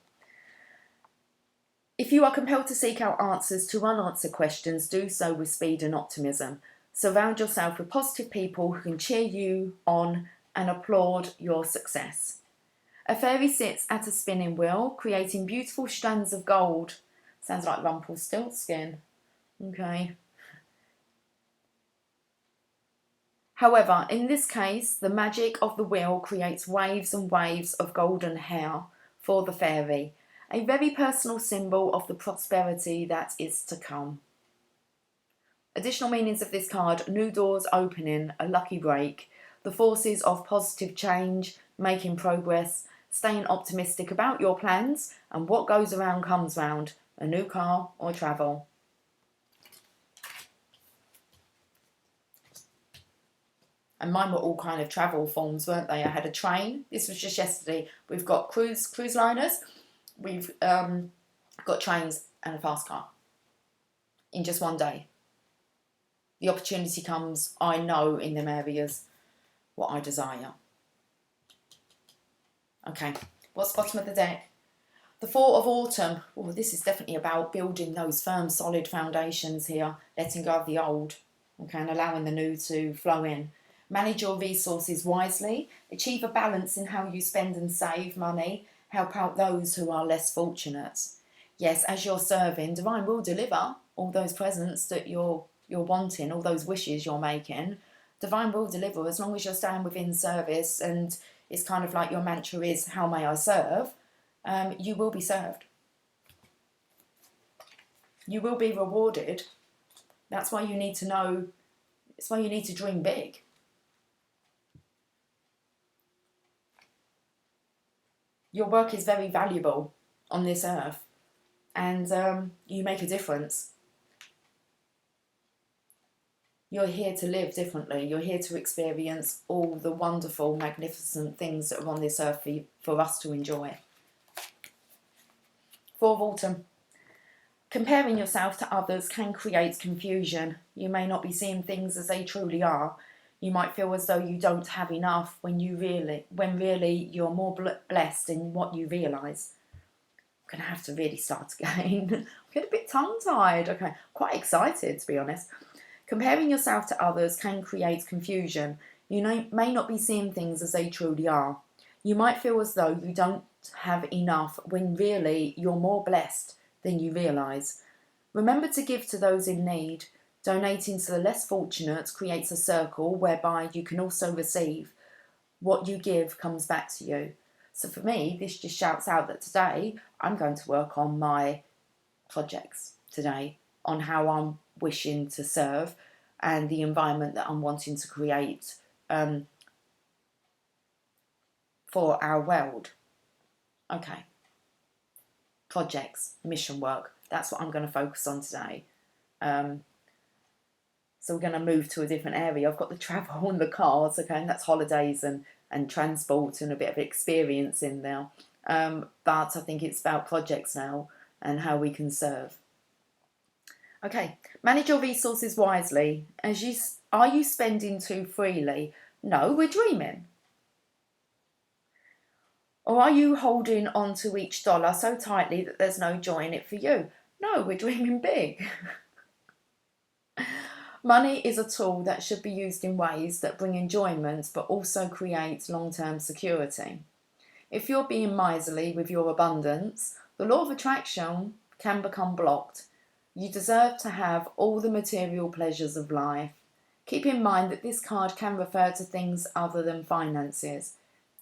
If you are compelled to seek out answers to unanswered questions, do so with speed and optimism. Surround yourself with positive people who can cheer you on and applaud your success. A fairy sits at a spinning wheel, creating beautiful strands of gold. Sounds like Rumpelstiltskin. Okay. However, in this case, the magic of the wheel creates waves and waves of golden hair for the fairy, a very personal symbol of the prosperity that is to come. Additional meanings of this card: new doors opening, a lucky break, the forces of positive change, making progress, staying optimistic about your plans, and what goes around comes round, a new car or travel. And mine were all kind of travel forms, weren't they? I had a train. This was just yesterday. We've got cruise liners. We've got trains and a fast car in just one day. The opportunity comes, I know, in them areas what I desire. Okay, what's bottom of the deck? The Four of Autumn. Oh, this is definitely about building those firm, solid foundations here, letting go of the old, okay, and allowing the new to flow in. Manage your resources wisely. Achieve a balance in how you spend and save money. Help out those who are less fortunate. Yes, as you're serving, Divine will deliver all those presents that you're wanting, all those wishes you're making. Divine will deliver as long as you're staying within service, and it's kind of like your mantra is, how may I serve? You will be served. You will be rewarded. That's why you need to know, it's why you need to dream big. Your work is very valuable on this earth, and you make a difference. You're here to live differently. You're here to experience all the wonderful, magnificent things that are on this earth for us to enjoy. Four of Autumn. Comparing yourself to others can create confusion. You may not be seeing things as they truly are. You might feel as though you don't have enough when really you're more blessed in what you realise. I'm going to have to really start again. I'm getting a bit tongue-tied. Okay, quite excited, to be honest. Comparing yourself to others can create confusion. You may not be seeing things as they truly are. You might feel as though you don't have enough when really you're more blessed than you realise. Remember to give to those in need. Donating to the less fortunate creates a circle whereby you can also receive. What you give comes back to you. So for me, this just shouts out that today I'm going to work on my projects today, on how I'm wishing to serve and the environment that I'm wanting to create for our world. Okay. Projects, mission work. That's what I'm going to focus on today. So we're going to move to a different area. I've got the travel and the cars, okay, and that's holidays and transport and a bit of experience in there. But I think it's about projects now and how we can serve. Okay, manage your resources wisely. Are you spending too freely? No, we're dreaming. Or are you holding on to each dollar so tightly that there's no joy in it for you? No, we're dreaming big. Money is a tool that should be used in ways that bring enjoyment but also create long-term security. If you're being miserly with your abundance, the law of attraction can become blocked. You deserve to have all the material pleasures of life. Keep in mind that this card can refer to things other than finances.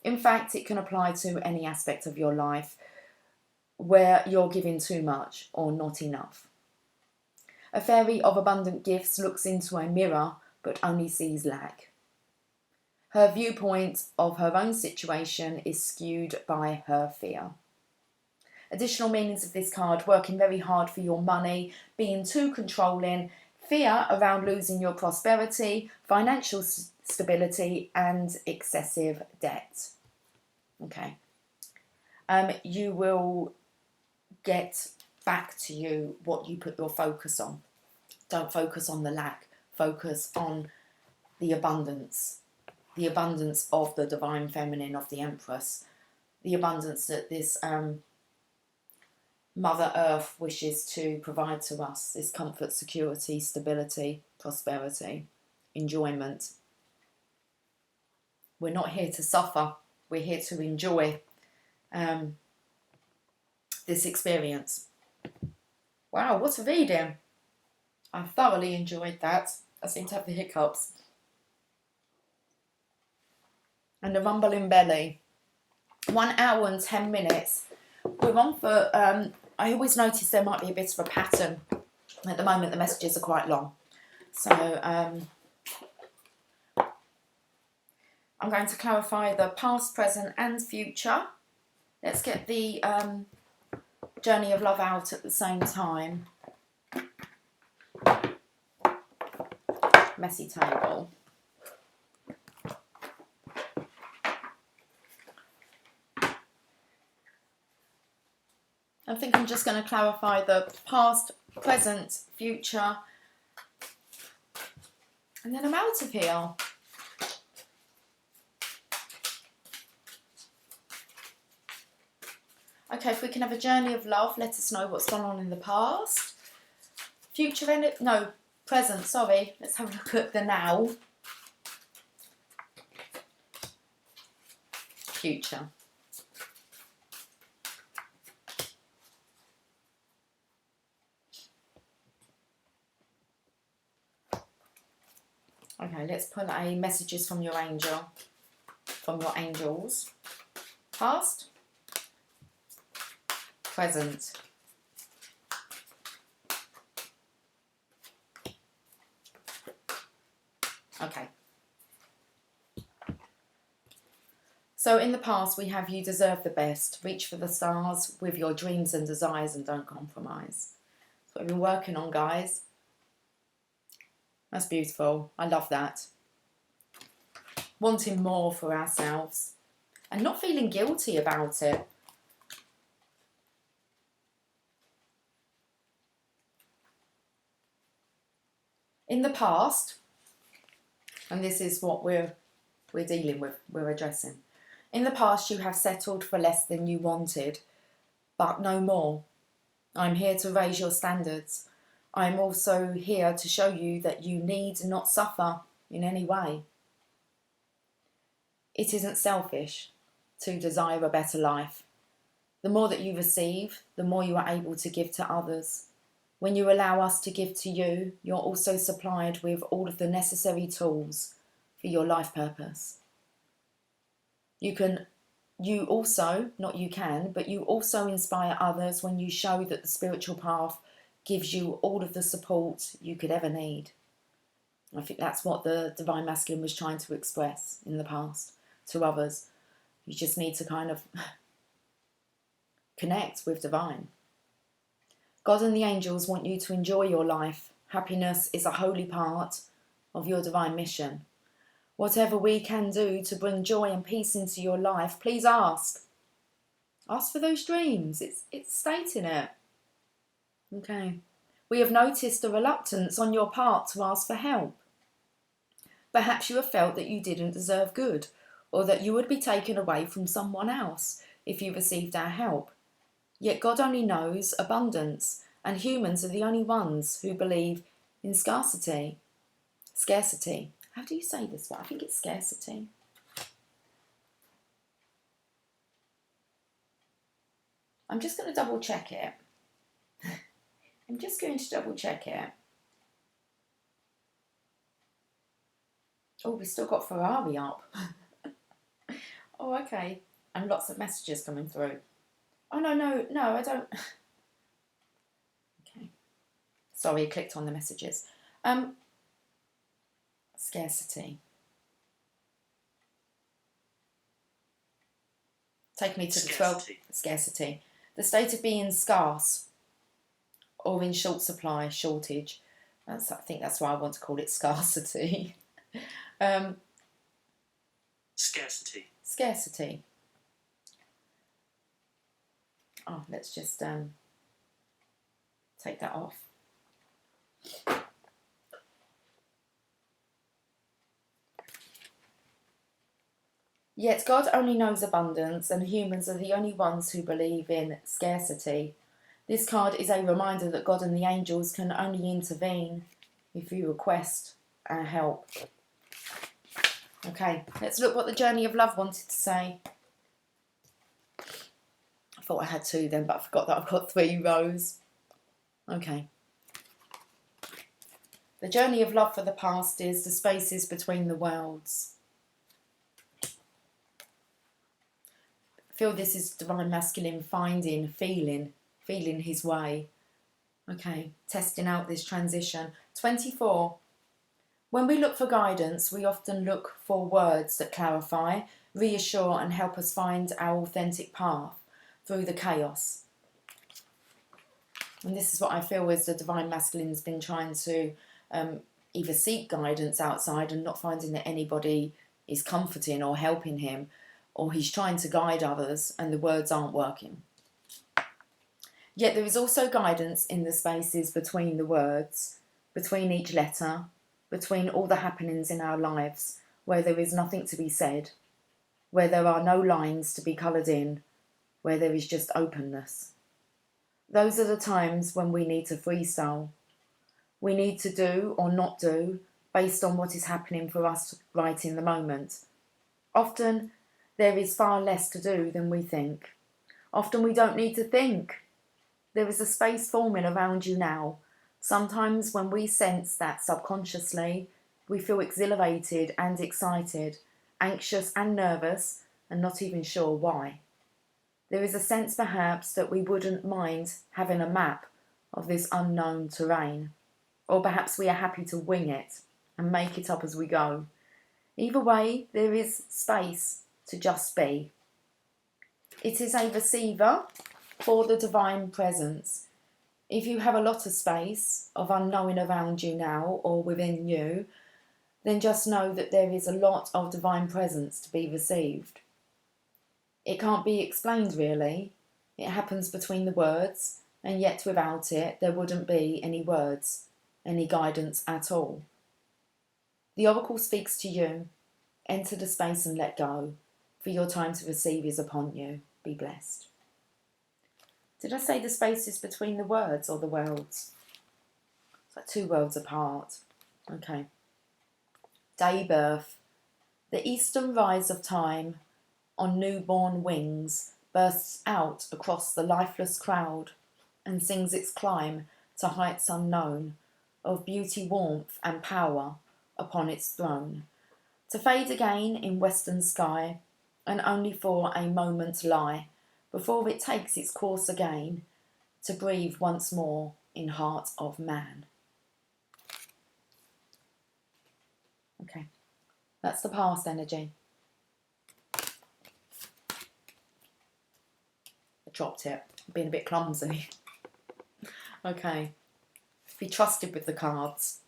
In fact, it can apply to any aspect of your life where you're giving too much or not enough. A fairy of abundant gifts looks into a mirror but only sees lack. Her viewpoint of her own situation is skewed by her fear. Additional meanings of this card: working very hard for your money, being too controlling, fear around losing your prosperity, financial stability, and excessive debt. Okay. You will get back to you what you put your focus on. Don't focus on the lack. Focus on the abundance of the divine feminine, of the Empress, the abundance that this Mother Earth wishes to provide to us, is comfort, security, stability, prosperity, enjoyment. We're not here to suffer, we're here to enjoy this experience. Wow, what a reading. I thoroughly enjoyed that. I seem to have the hiccups. And the rumbling belly. 1 hour and 10 minutes. We're on for, I always notice there might be a bit of a pattern. At the moment the messages are quite long. So I'm going to clarify the past, present and future. Let's get the journey of love out at the same time. Messy table. I think I'm just going to clarify the past, present, future, and then I'm out of here. Okay, if we can have a journey of love, let us know what's gone on in the past. Future, no, present, sorry. Let's have a look at the now. Future. Okay, let's pull a messages from your angel, from your angels. Past, present, okay. So in the past we have you deserve the best, reach for the stars with your dreams and desires and don't compromise. That's what we've been working on, guys. That's beautiful. I love that. Wanting more for ourselves and not feeling guilty about it. In the past, and this is what we're dealing with, we're addressing. In the past you have settled for less than you wanted, but no more. I'm here to raise your standards. I'm also here to show you that you need not suffer in any way. It isn't selfish to desire a better life. The more that you receive, the more you are able to give to others. When you allow us to give to you, you're also supplied with all of the necessary tools for your life purpose. You also inspire others when you show that the spiritual path gives you all of the support you could ever need. I think that's what the Divine Masculine was trying to express in the past to others. You just need to kind of connect with Divine. God and the angels want you to enjoy your life. Happiness is a holy part of your divine mission. Whatever we can do to bring joy and peace into your life, please ask. Ask for those dreams. It's stating it. Okay. We have noticed a reluctance on your part to ask for help. Perhaps you have felt that you didn't deserve good, or that you would be taken away from someone else if you received our help. Yet God only knows abundance, and humans are the only ones who believe in scarcity. Scarcity. How do you say this one? I think it's scarcity. I'm just going to double check it. I'm just going to double check it. Oh, we've still got Ferrari up. Oh, okay. And lots of messages coming through. Oh, no, I don't. Okay. Sorry, I clicked on the messages. Scarcity. Take me to the 12. Scarcity. The state of being scarce or in short supply, shortage. I think that's why I want to call it scarcity. Scarcity. Scarcity. Oh, let's just take that off. Yet God only knows abundance, and humans are the only ones who believe in scarcity. This card is a reminder that God and the angels can only intervene if you request our help. Okay, let's look what the journey of love wanted to say. I thought I had two then, but I forgot that I've got 3 rows. Okay. The journey of love for the past is the spaces between the worlds. I feel this is divine masculine finding, feeling his way. Okay, testing out this transition. 24. When we look for guidance, we often look for words that clarify, reassure and help us find our authentic path through the chaos. And this is what I feel is the divine masculine's been trying to either seek guidance outside and not finding that anybody is comforting or helping him, or he's trying to guide others and the words aren't working. Yet there is also guidance in the spaces between the words, between each letter, between all the happenings in our lives, where there is nothing to be said, where there are no lines to be coloured in, where there is just openness. Those are the times when we need to freestyle. We need to do or not do based on what is happening for us right in the moment. Often there is far less to do than we think. Often we don't need to think. There is a space forming around you now. Sometimes when we sense that subconsciously, we feel exhilarated and excited, anxious and nervous, and not even sure why. There is a sense perhaps that we wouldn't mind having a map of this unknown terrain, or perhaps we are happy to wing it and make it up as we go. Either way, there is space to just be. It is a receiver for the divine presence. If you have a lot of space of unknowing around you now or within you, then just know that there is a lot of divine presence to be received. It can't be explained really. It happens between the words, and yet without it there wouldn't be any words, any guidance at all. The oracle speaks to you. Enter the space and let go, for your time to receive is upon you. Be blessed. Did I say the spaces between the words or the worlds? It's like 2 worlds apart. Okay. Day birth. The eastern rise of time on newborn wings bursts out across the lifeless crowd and sings its climb to heights unknown of beauty, warmth and power upon its throne, to fade again in western sky and only for a moment lie before it takes its course again to breathe once more in heart of man. Okay, that's the past energy. I dropped it, being a bit clumsy. Okay, be trusted with the cards.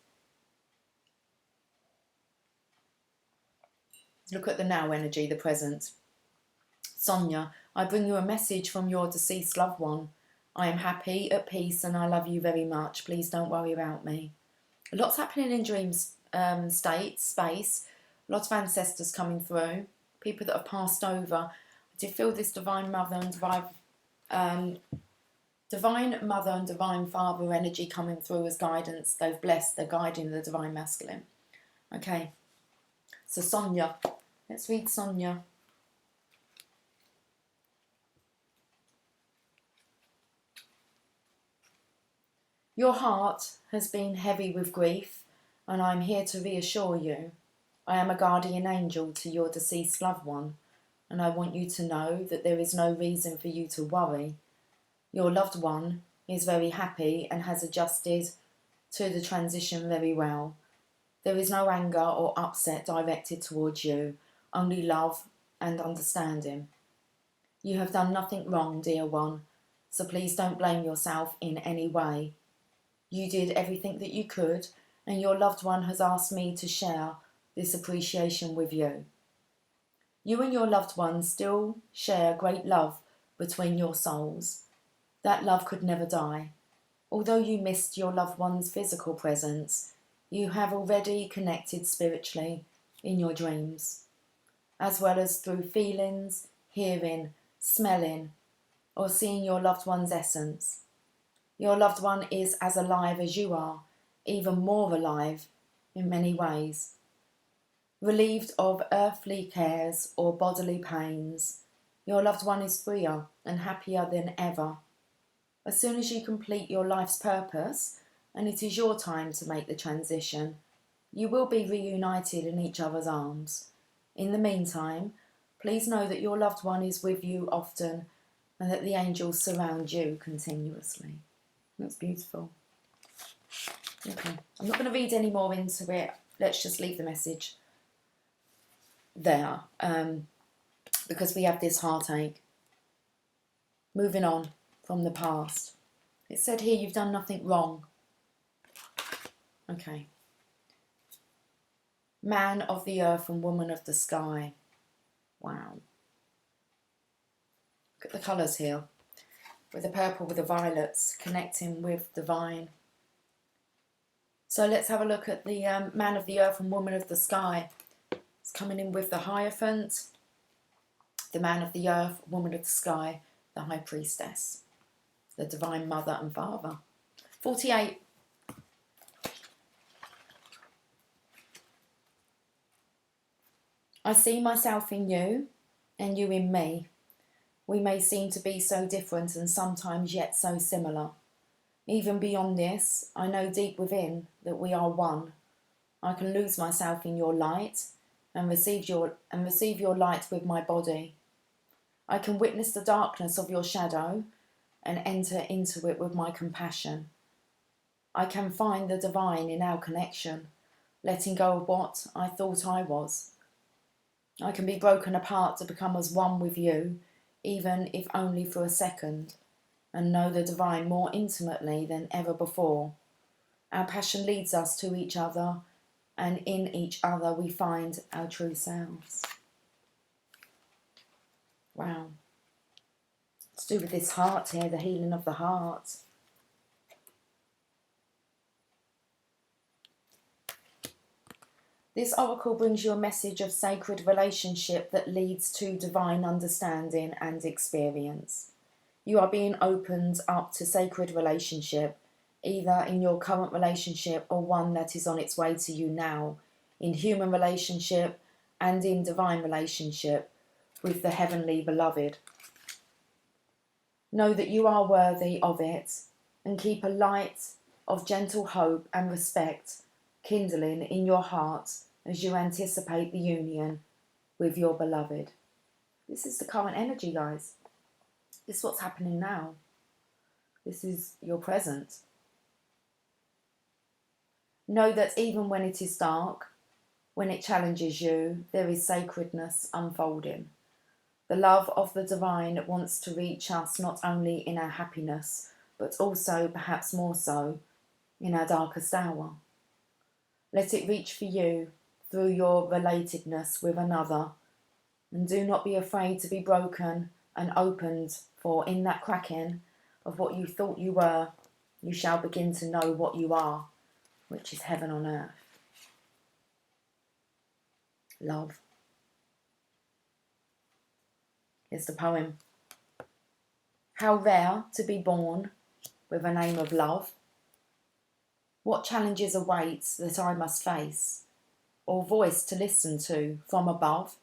Look at the now energy, the present. Sonia, I bring you a message from your deceased loved one. I am happy, at peace, and I love you very much. Please don't worry about me. Lots happening in dreams, space. Lots of ancestors coming through. People that have passed over. I did feel this divine mother and divine father energy coming through as guidance. They've blessed, they're guiding the divine masculine. Okay, so Sonia. Let's read Sonia. Your heart has been heavy with grief, and I am here to reassure you. I am a guardian angel to your deceased loved one, and I want you to know that there is no reason for you to worry. Your loved one is very happy and has adjusted to the transition very well. There is no anger or upset directed towards you, only love and understanding. You have done nothing wrong, dear one, so please don't blame yourself in any way. You did everything that you could, and your loved one has asked me to share this appreciation with you. You and your loved one still share great love between your souls. That love could never die. Although you missed your loved one's physical presence, you have already connected spiritually in your dreams. as well as through feelings, hearing, smelling, or seeing your loved one's essence. Your loved one is as alive as you are, even more alive in many ways. Relieved of earthly cares or bodily pains, your loved one is freer and happier than ever. As soon as you complete your life's purpose, and it is your time to make the transition, you will be reunited in each other's arms. In the meantime, please know that your loved one is with you often and that the angels surround you continuously. That's beautiful. Okay, I'm not going to read any more into it. Let's just leave the message there because we have this heartache. Moving on from the past. It said here you've done nothing wrong. Okay. Man of the earth and woman of the sky. Wow. Look at the colours here. With the purple, with the violets, connecting with divine. So let's have a look at the man of the earth and woman of the sky. It's coming in with the Hierophant, the man of the earth, woman of the sky, the high priestess, the divine mother and father. 48. I see myself in you and you in me. We may seem to be so different and sometimes yet so similar. Even beyond this, I know deep within that we are one. I can lose myself in your light and receive your light with my body. I can witness the darkness of your shadow and enter into it with my compassion. I can find the divine in our connection, letting go of what I thought I was. I can be broken apart to become as one with you, even if only for a second, and know the divine more intimately than ever before. Our passion leads us to each other, and in each other we find our true selves. Wow. It's to do with this heart here, the healing of the heart. This oracle brings you a message of sacred relationship that leads to divine understanding and experience. You are being opened up to sacred relationship, either in your current relationship or one that is on its way to you now, in human relationship and in divine relationship with the heavenly beloved. Know that you are worthy of it and keep a light of gentle hope and respect kindling in your heart as you anticipate the union with your beloved. This is the current energy, guys. This is what's happening now. This is your present. Know that even when it is dark, when it challenges you, there is sacredness unfolding. The love of the divine wants to reach us not only in our happiness, but also, perhaps more so, in our darkest hour. Let it reach for you through your relatedness with another, and do not be afraid to be broken and opened, for in that cracking of what you thought you were, you shall begin to know what you are, which is heaven on earth. Love. Here's the poem. How rare to be born with a name of love. What challenges await that I must face, or voice to listen to from above,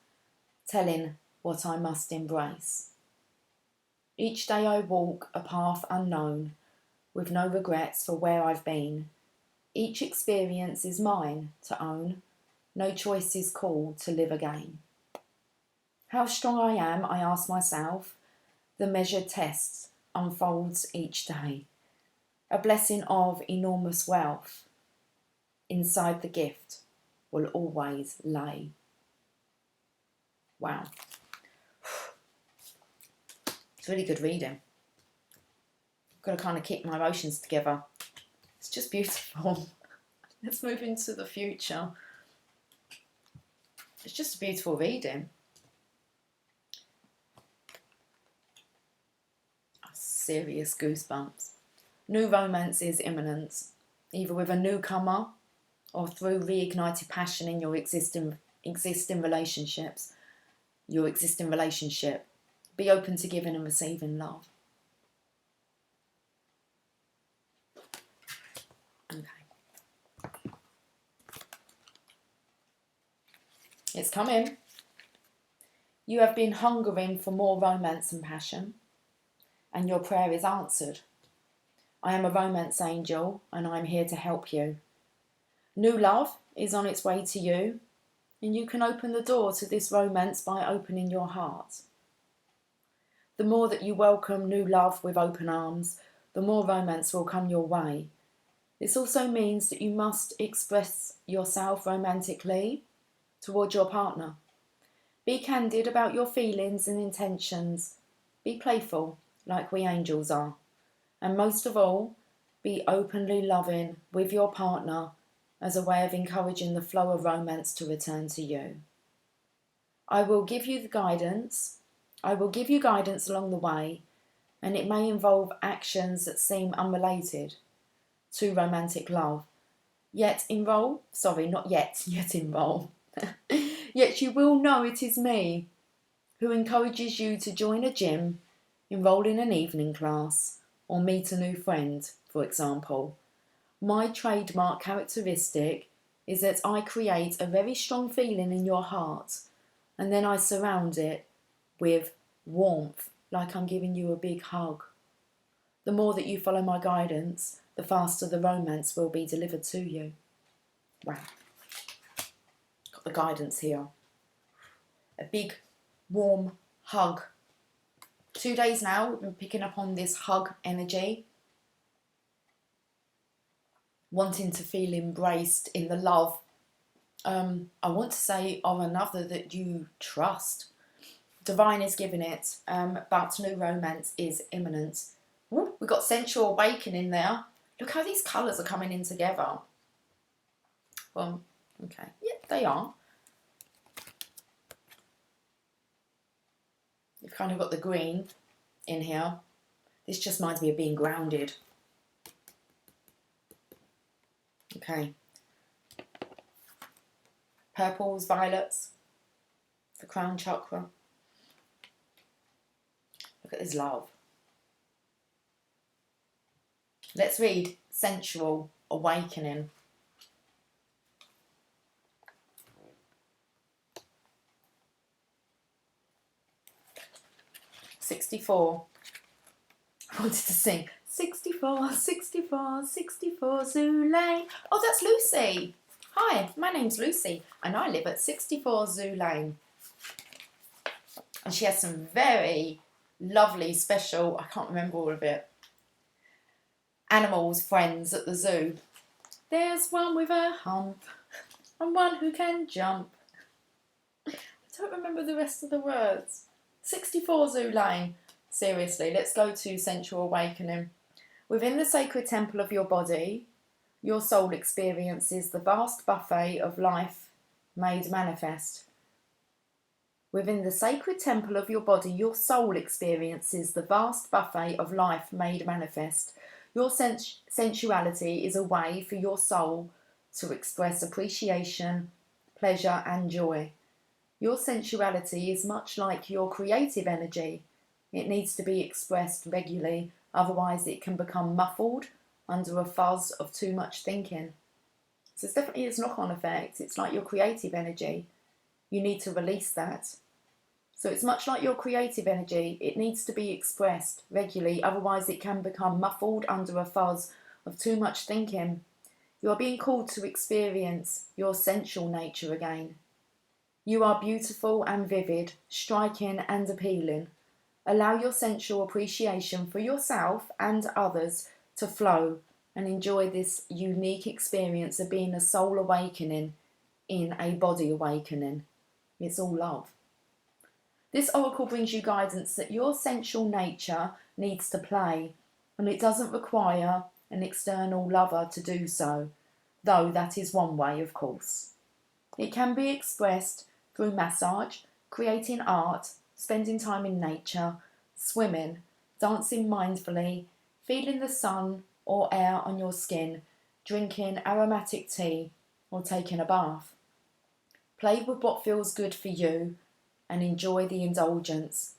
telling what I must embrace. Each day I walk a path unknown, with no regrets for where I've been. Each experience is mine to own, no choice is called to live again. How strong I am, I ask myself, the measured test unfolds each day. A blessing of enormous wealth inside the gift will always lay. Wow. It's really good reading. I've got to kind of keep my emotions together. It's just beautiful. Let's move into the future. It's just a beautiful reading. Serious goosebumps. New romance is imminent, either with a newcomer or through reignited passion in your existing relationships. your existing relationship. Be open to giving and receiving love. Okay. It's coming. You have been hungering for more romance and passion, and your prayer is answered. I am a romance angel, and I am here to help you. New love is on its way to you, and you can open the door to this romance by opening your heart. The more that you welcome new love with open arms, the more romance will come your way. This also means that you must express yourself romantically towards your partner. Be candid about your feelings and intentions. Be playful, like we angels are. And most of all, be openly loving with your partner as a way of encouraging the flow of romance to return to you. I will give you guidance along the way, and it may involve actions that seem unrelated to romantic love. Yet you will know it is me who encourages you to join a gym, enroll in an evening class, or meet a new friend, for example. My trademark characteristic is that I create a very strong feeling in your heart, and then I surround it with warmth, like I'm giving you a big hug. The more that you follow my guidance, the faster the romance will be delivered to you. Wow. Got the guidance here. A big, warm hug. 2 days now, we've been picking up on this hug energy. Wanting to feel embraced in the love, I want to say, of another that you trust. Divine is giving it, but new romance is imminent. Ooh, we've got sensual awakening there. Look how these colours are coming in together. Well, okay, yeah, they are. You've kind of got the green in here. This just reminds me of being grounded. Okay. Purples, violets, the crown chakra. Look at this love. Let's read sensual awakening. "64. I wanted to sing 64, 64, 64 Zoo Lane. Oh, that's Lucy. Hi, my name's Lucy and I live at 64 Zoo Lane. And she has some very lovely, special, I can't remember all of it, animals, friends at the zoo. There's one with a hump and one who can jump. I don't remember the rest of the words. 64 Zoo Lane. Seriously, let's go to sensual awakening. Within the sacred temple of your body, your soul experiences the vast buffet of life made manifest. Within the sacred temple of your body, your soul experiences the vast buffet of life made manifest. Your sensuality is a way for your soul to express appreciation, pleasure, and joy. Your sensuality is much like your creative energy. It needs to be expressed regularly, otherwise it can become muffled under a fuzz of too much thinking. So it's definitely this knock-on effect. It's like your creative energy. You need to release that. So it's much like your creative energy. It needs to be expressed regularly, otherwise it can become muffled under a fuzz of too much thinking. You are being called to experience your sensual nature again. You are beautiful and vivid, striking and appealing. Allow your sensual appreciation for yourself and others to flow and enjoy this unique experience of being a soul awakening in a body awakening. It's all love. This oracle brings you guidance that your sensual nature needs to play, and it doesn't require an external lover to do so, though that is one way, of course. It can be expressed through massage, creating art, spending time in nature, swimming, dancing mindfully, feeling the sun or air on your skin, drinking aromatic tea, or taking a bath. Play with what feels good for you and enjoy the indulgence.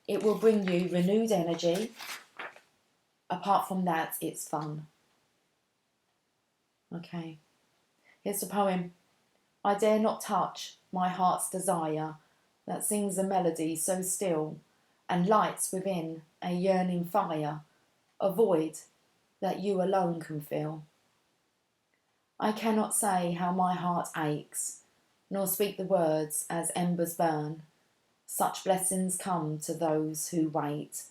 It will bring you renewed energy. Apart from that, it's fun. Okay, here's the poem. I dare not touch my heart's desire that sings a melody so still and lights within a yearning fire, a void that you alone can fill. I cannot say how my heart aches, nor speak the words as embers burn. Such blessings come to those who wait,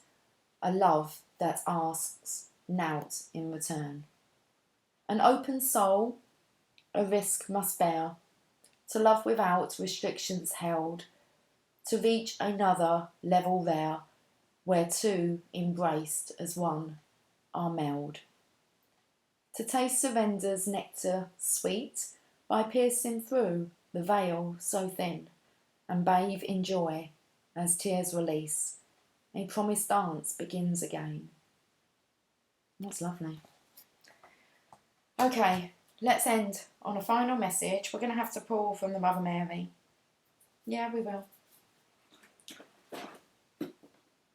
a love that asks nought in return. An open soul a risk must bear, to love without restrictions held, to reach another level there, where two, embraced as one, are meld. To taste surrender's nectar sweet, by piercing through the veil so thin, and bathe in joy as tears release, a promised dance begins again. That's lovely. Okay, let's end on a final message. We're going to have to pull from the Mother Mary. Yeah, we will.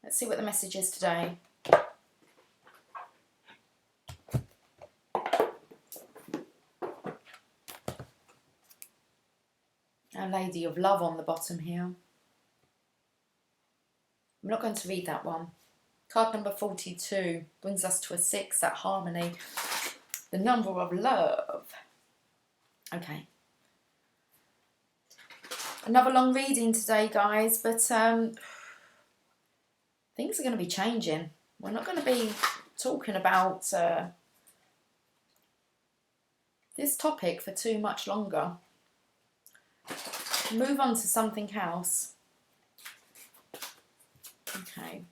Let's see what the message is today. Our Lady of Love on the bottom here. I'm not going to read that one. Card number 42 brings us to a 6, that harmony. The number of love. Okay. Another long reading today, guys, but things are going to be changing. We're not going to be talking about this topic for too much longer. Move on to something else. Okay.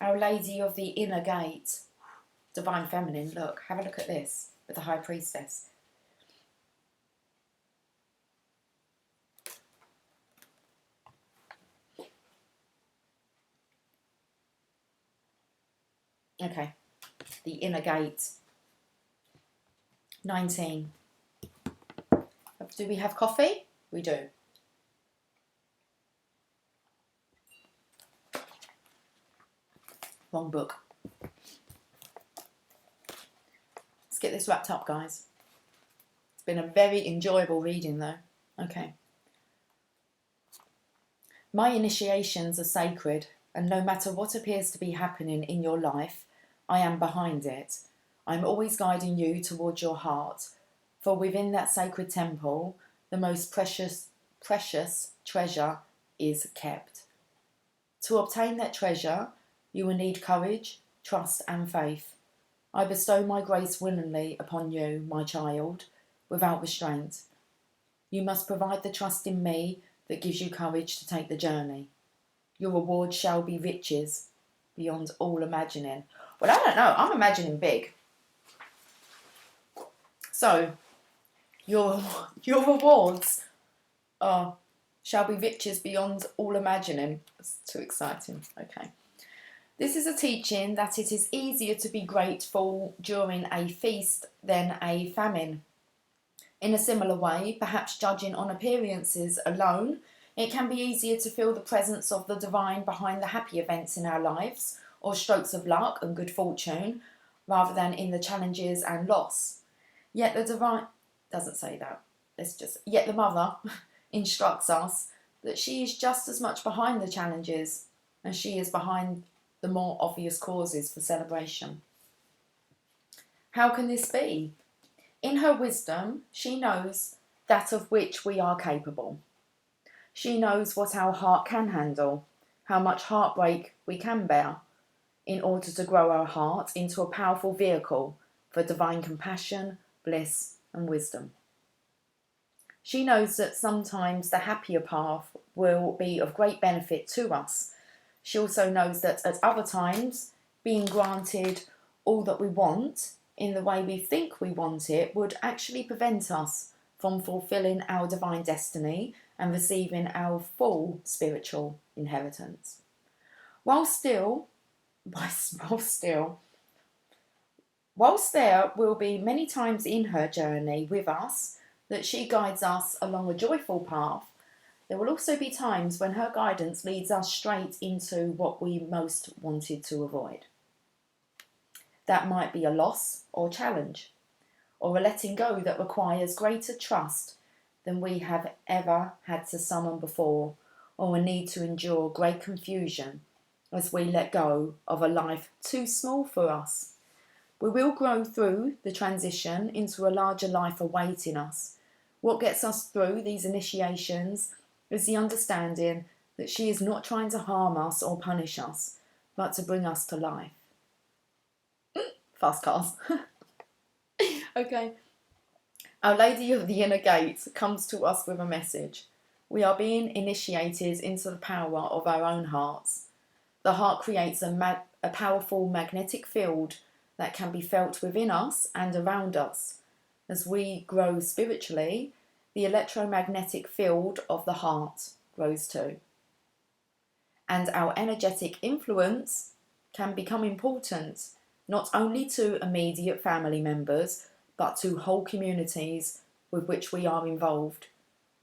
Our Lady of the Inner Gate. Divine Feminine. Look, have a look at this with the High Priestess. Okay. The Inner Gate. 19. Do we have coffee? We do. Wrong book. Let's get this wrapped up, guys. It's been a very enjoyable reading, though. Okay. My initiations are sacred, and no matter what appears to be happening in your life, I am behind it. I'm always guiding you towards your heart, for within that sacred temple, the most precious treasure is kept. To obtain that treasure, you will need courage, trust and faith. I bestow my grace willingly upon you, my child, without restraint. You must provide the trust in me that gives you courage to take the journey. Your reward shall be riches beyond all imagining. Well, I don't know. I'm imagining big. So, your rewards shall be riches beyond all imagining. It's too exciting. Okay. This is a teaching that it is easier to be grateful during a feast than a famine. In a similar way, perhaps judging on appearances alone, it can be easier to feel the presence of the divine behind the happy events in our lives, or strokes of luck and good fortune, rather than in the challenges and loss. Yet the divine doesn't say that. Yet the mother instructs us that she is just as much behind the challenges as she is behind the more obvious causes for celebration. How can this be? In her wisdom, she knows that of which we are capable. She knows what our heart can handle, how much heartbreak we can bear, in order to grow our heart into a powerful vehicle for divine compassion, bliss, and wisdom. She knows that sometimes the happier path will be of great benefit to us. She also knows that at other times, being granted all that we want in the way we think we want it would actually prevent us from fulfilling our divine destiny and receiving our full spiritual inheritance. While still whilst there will be many times in her journey with us that she guides us along a joyful path, there will also be times when her guidance leads us straight into what we most wanted to avoid. That might be a loss or challenge, or a letting go that requires greater trust than we have ever had to summon before, or a need to endure great confusion as we let go of a life too small for us. We will grow through the transition into a larger life awaiting us. What gets us through these initiations is the understanding that she is not trying to harm us or punish us, but to bring us to life. Fast cars. Okay. Our Lady of the Inner Gate comes to us with a message. We are being initiated into the power of our own hearts. The heart creates a powerful magnetic field that can be felt within us and around us. As we grow spiritually, the electromagnetic field of the heart grows too. And our energetic influence can become important, not only to immediate family members, but to whole communities with which we are involved.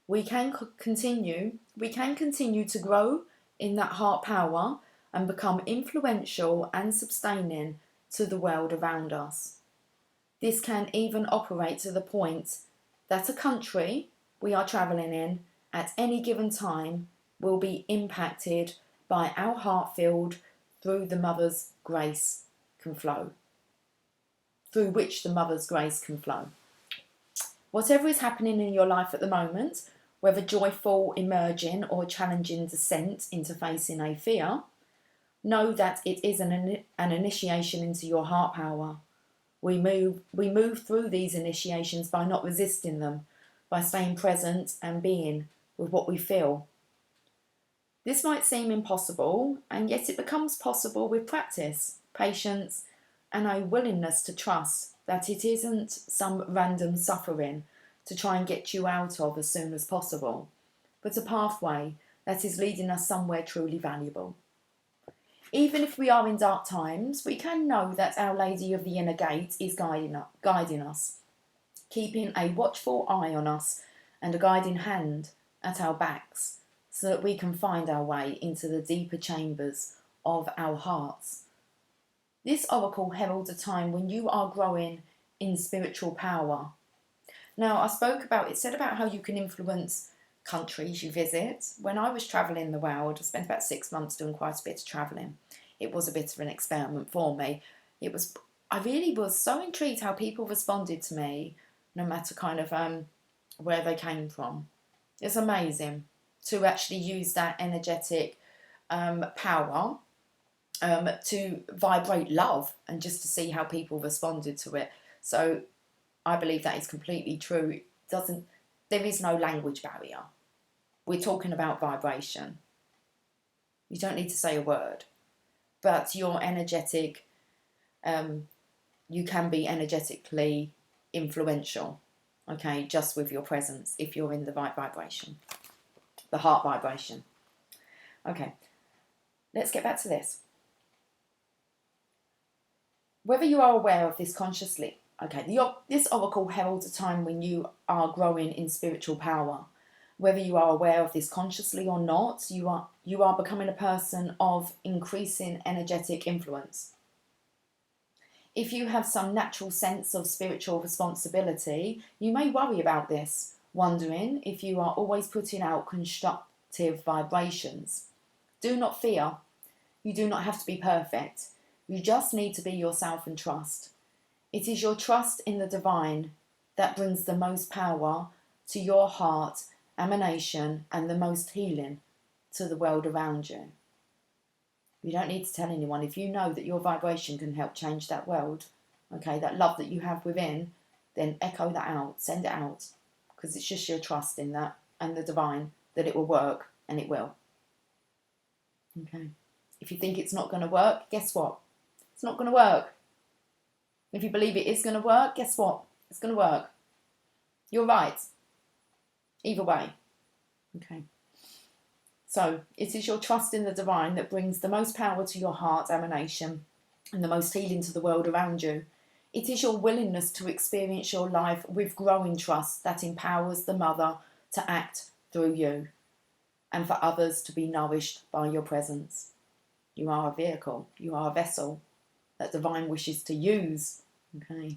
We can continue to grow in that heart power and become influential and sustaining to the world around us. This can even operate to the point that a country we are travelling in at any given time will be impacted by our heart field through which the Mother's grace can flow. Whatever is happening in your life at the moment, whether joyful emerging or challenging descent into facing a fear, know that it is an initiation into your heart power. We move through these initiations by not resisting them, by staying present and being with what we feel. This might seem impossible, and yet it becomes possible with practice, patience, and a willingness to trust that it isn't some random suffering to try and get you out of as soon as possible, but a pathway that is leading us somewhere truly valuable. Even if we are in dark times, we can know that Our Lady of the Inner Gate is guiding us, keeping a watchful eye on us and a guiding hand at our backs, so that we can find our way into the deeper chambers of our hearts. This oracle heralds a time when you are growing in spiritual power. Now, it said about how you can influence countries you visit. When I was travelling the world, I spent about 6 months doing quite a bit of travelling. It was a bit of an experiment for me. I really was so intrigued how people responded to me, no matter kind of where they came from. It's amazing to actually use that energetic power to vibrate love and just to see how people responded to it. So I believe that is completely true. There is no language barrier. We're talking about vibration. You don't need to say a word, but you're energetic. You can be energetically influential, okay, just with your presence if you're in the right vibration, the heart vibration. Okay, let's get back to this. Whether you are aware of this consciously, this oracle heralds a time when you are growing in spiritual power. Whether you are aware of this consciously or not, you are becoming a person of increasing energetic influence. If you have some natural sense of spiritual responsibility, you may worry about this, wondering if you are always putting out constructive vibrations. Do not fear. You do not have to be perfect. You just need to be yourself and trust. It is your trust in the divine that brings the most power to your heart emanation and the most healing to the world around you. You don't need to tell anyone. If you know that your vibration can help change that world, okay, that love that you have within, then echo that out, send it out, because it's just your trust in that and the divine that it will work, and it will. Okay. If you think it's not going to work, guess what? It's not going to work. If you believe it is going to work, guess what? It's going to work. You're right. Either way. Okay. So it is your trust in the divine that brings the most power to your heart emanation and the most healing to the world around you. It is your willingness to experience your life with growing trust that empowers the mother to act through you and for others to be nourished by your presence. You are a vehicle, you are a vessel that divine wishes to use. Okay.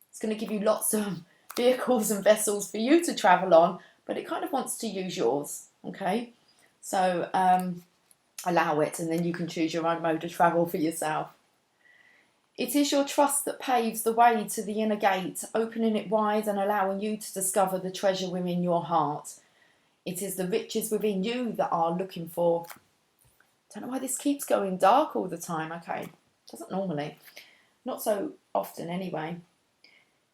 It's going to give you lots of vehicles and vessels for you to travel on, but it kind of wants to use yours. Okay. So allow it, and then you can choose your own mode of travel for yourself. It is your trust that paves the way to the inner gate, opening it wide and allowing you to discover the treasure within your heart. It is the riches within you that are looking for. Don't know why this keeps going dark all the time. Okay, doesn't normally. Not so often anyway.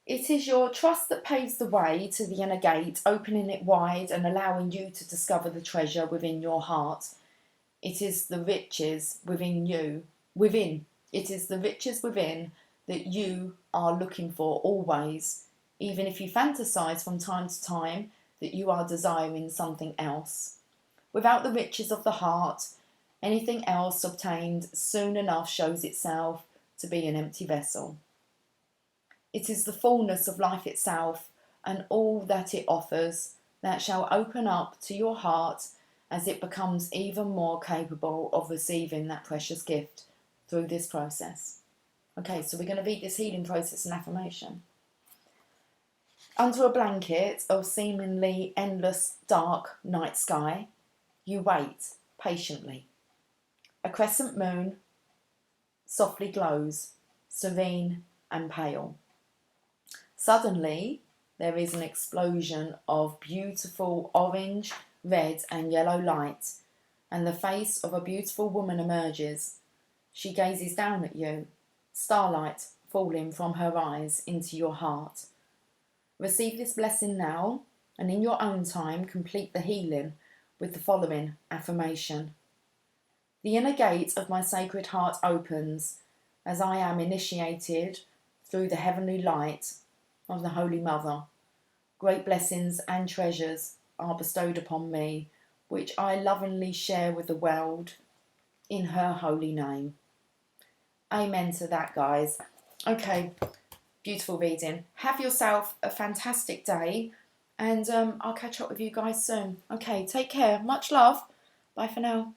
It is your trust that paves the way to the inner gate, opening it wide and allowing you to discover the treasure within your heart. It is the riches within you, within. It is the riches within that you are looking for always, even if you fantasize from time to time that you are desiring something else. Without the riches of the heart, anything else obtained soon enough shows itself to be an empty vessel. It is the fullness of life itself and all that it offers that shall open up to your heart as it becomes even more capable of receiving that precious gift through this process. Okay, so we're going to read this healing process and affirmation. Under a blanket of seemingly endless dark night sky, you wait patiently. A crescent moon softly glows, serene and pale. Suddenly, there is an explosion of beautiful orange, red and yellow light, and the face of a beautiful woman emerges. She gazes down at you, starlight falling from her eyes into your heart. Receive this blessing now, and in your own time complete the healing with the following affirmation. The inner gate of my sacred heart opens as I am initiated through the heavenly light of the Holy Mother. Great blessings and treasures are bestowed upon me, which I lovingly share with the world in her holy name. Amen to that, guys. Okay, beautiful reading. Have yourself a fantastic day, and I'll catch up with you guys soon. Okay, take care. Much love. Bye for now.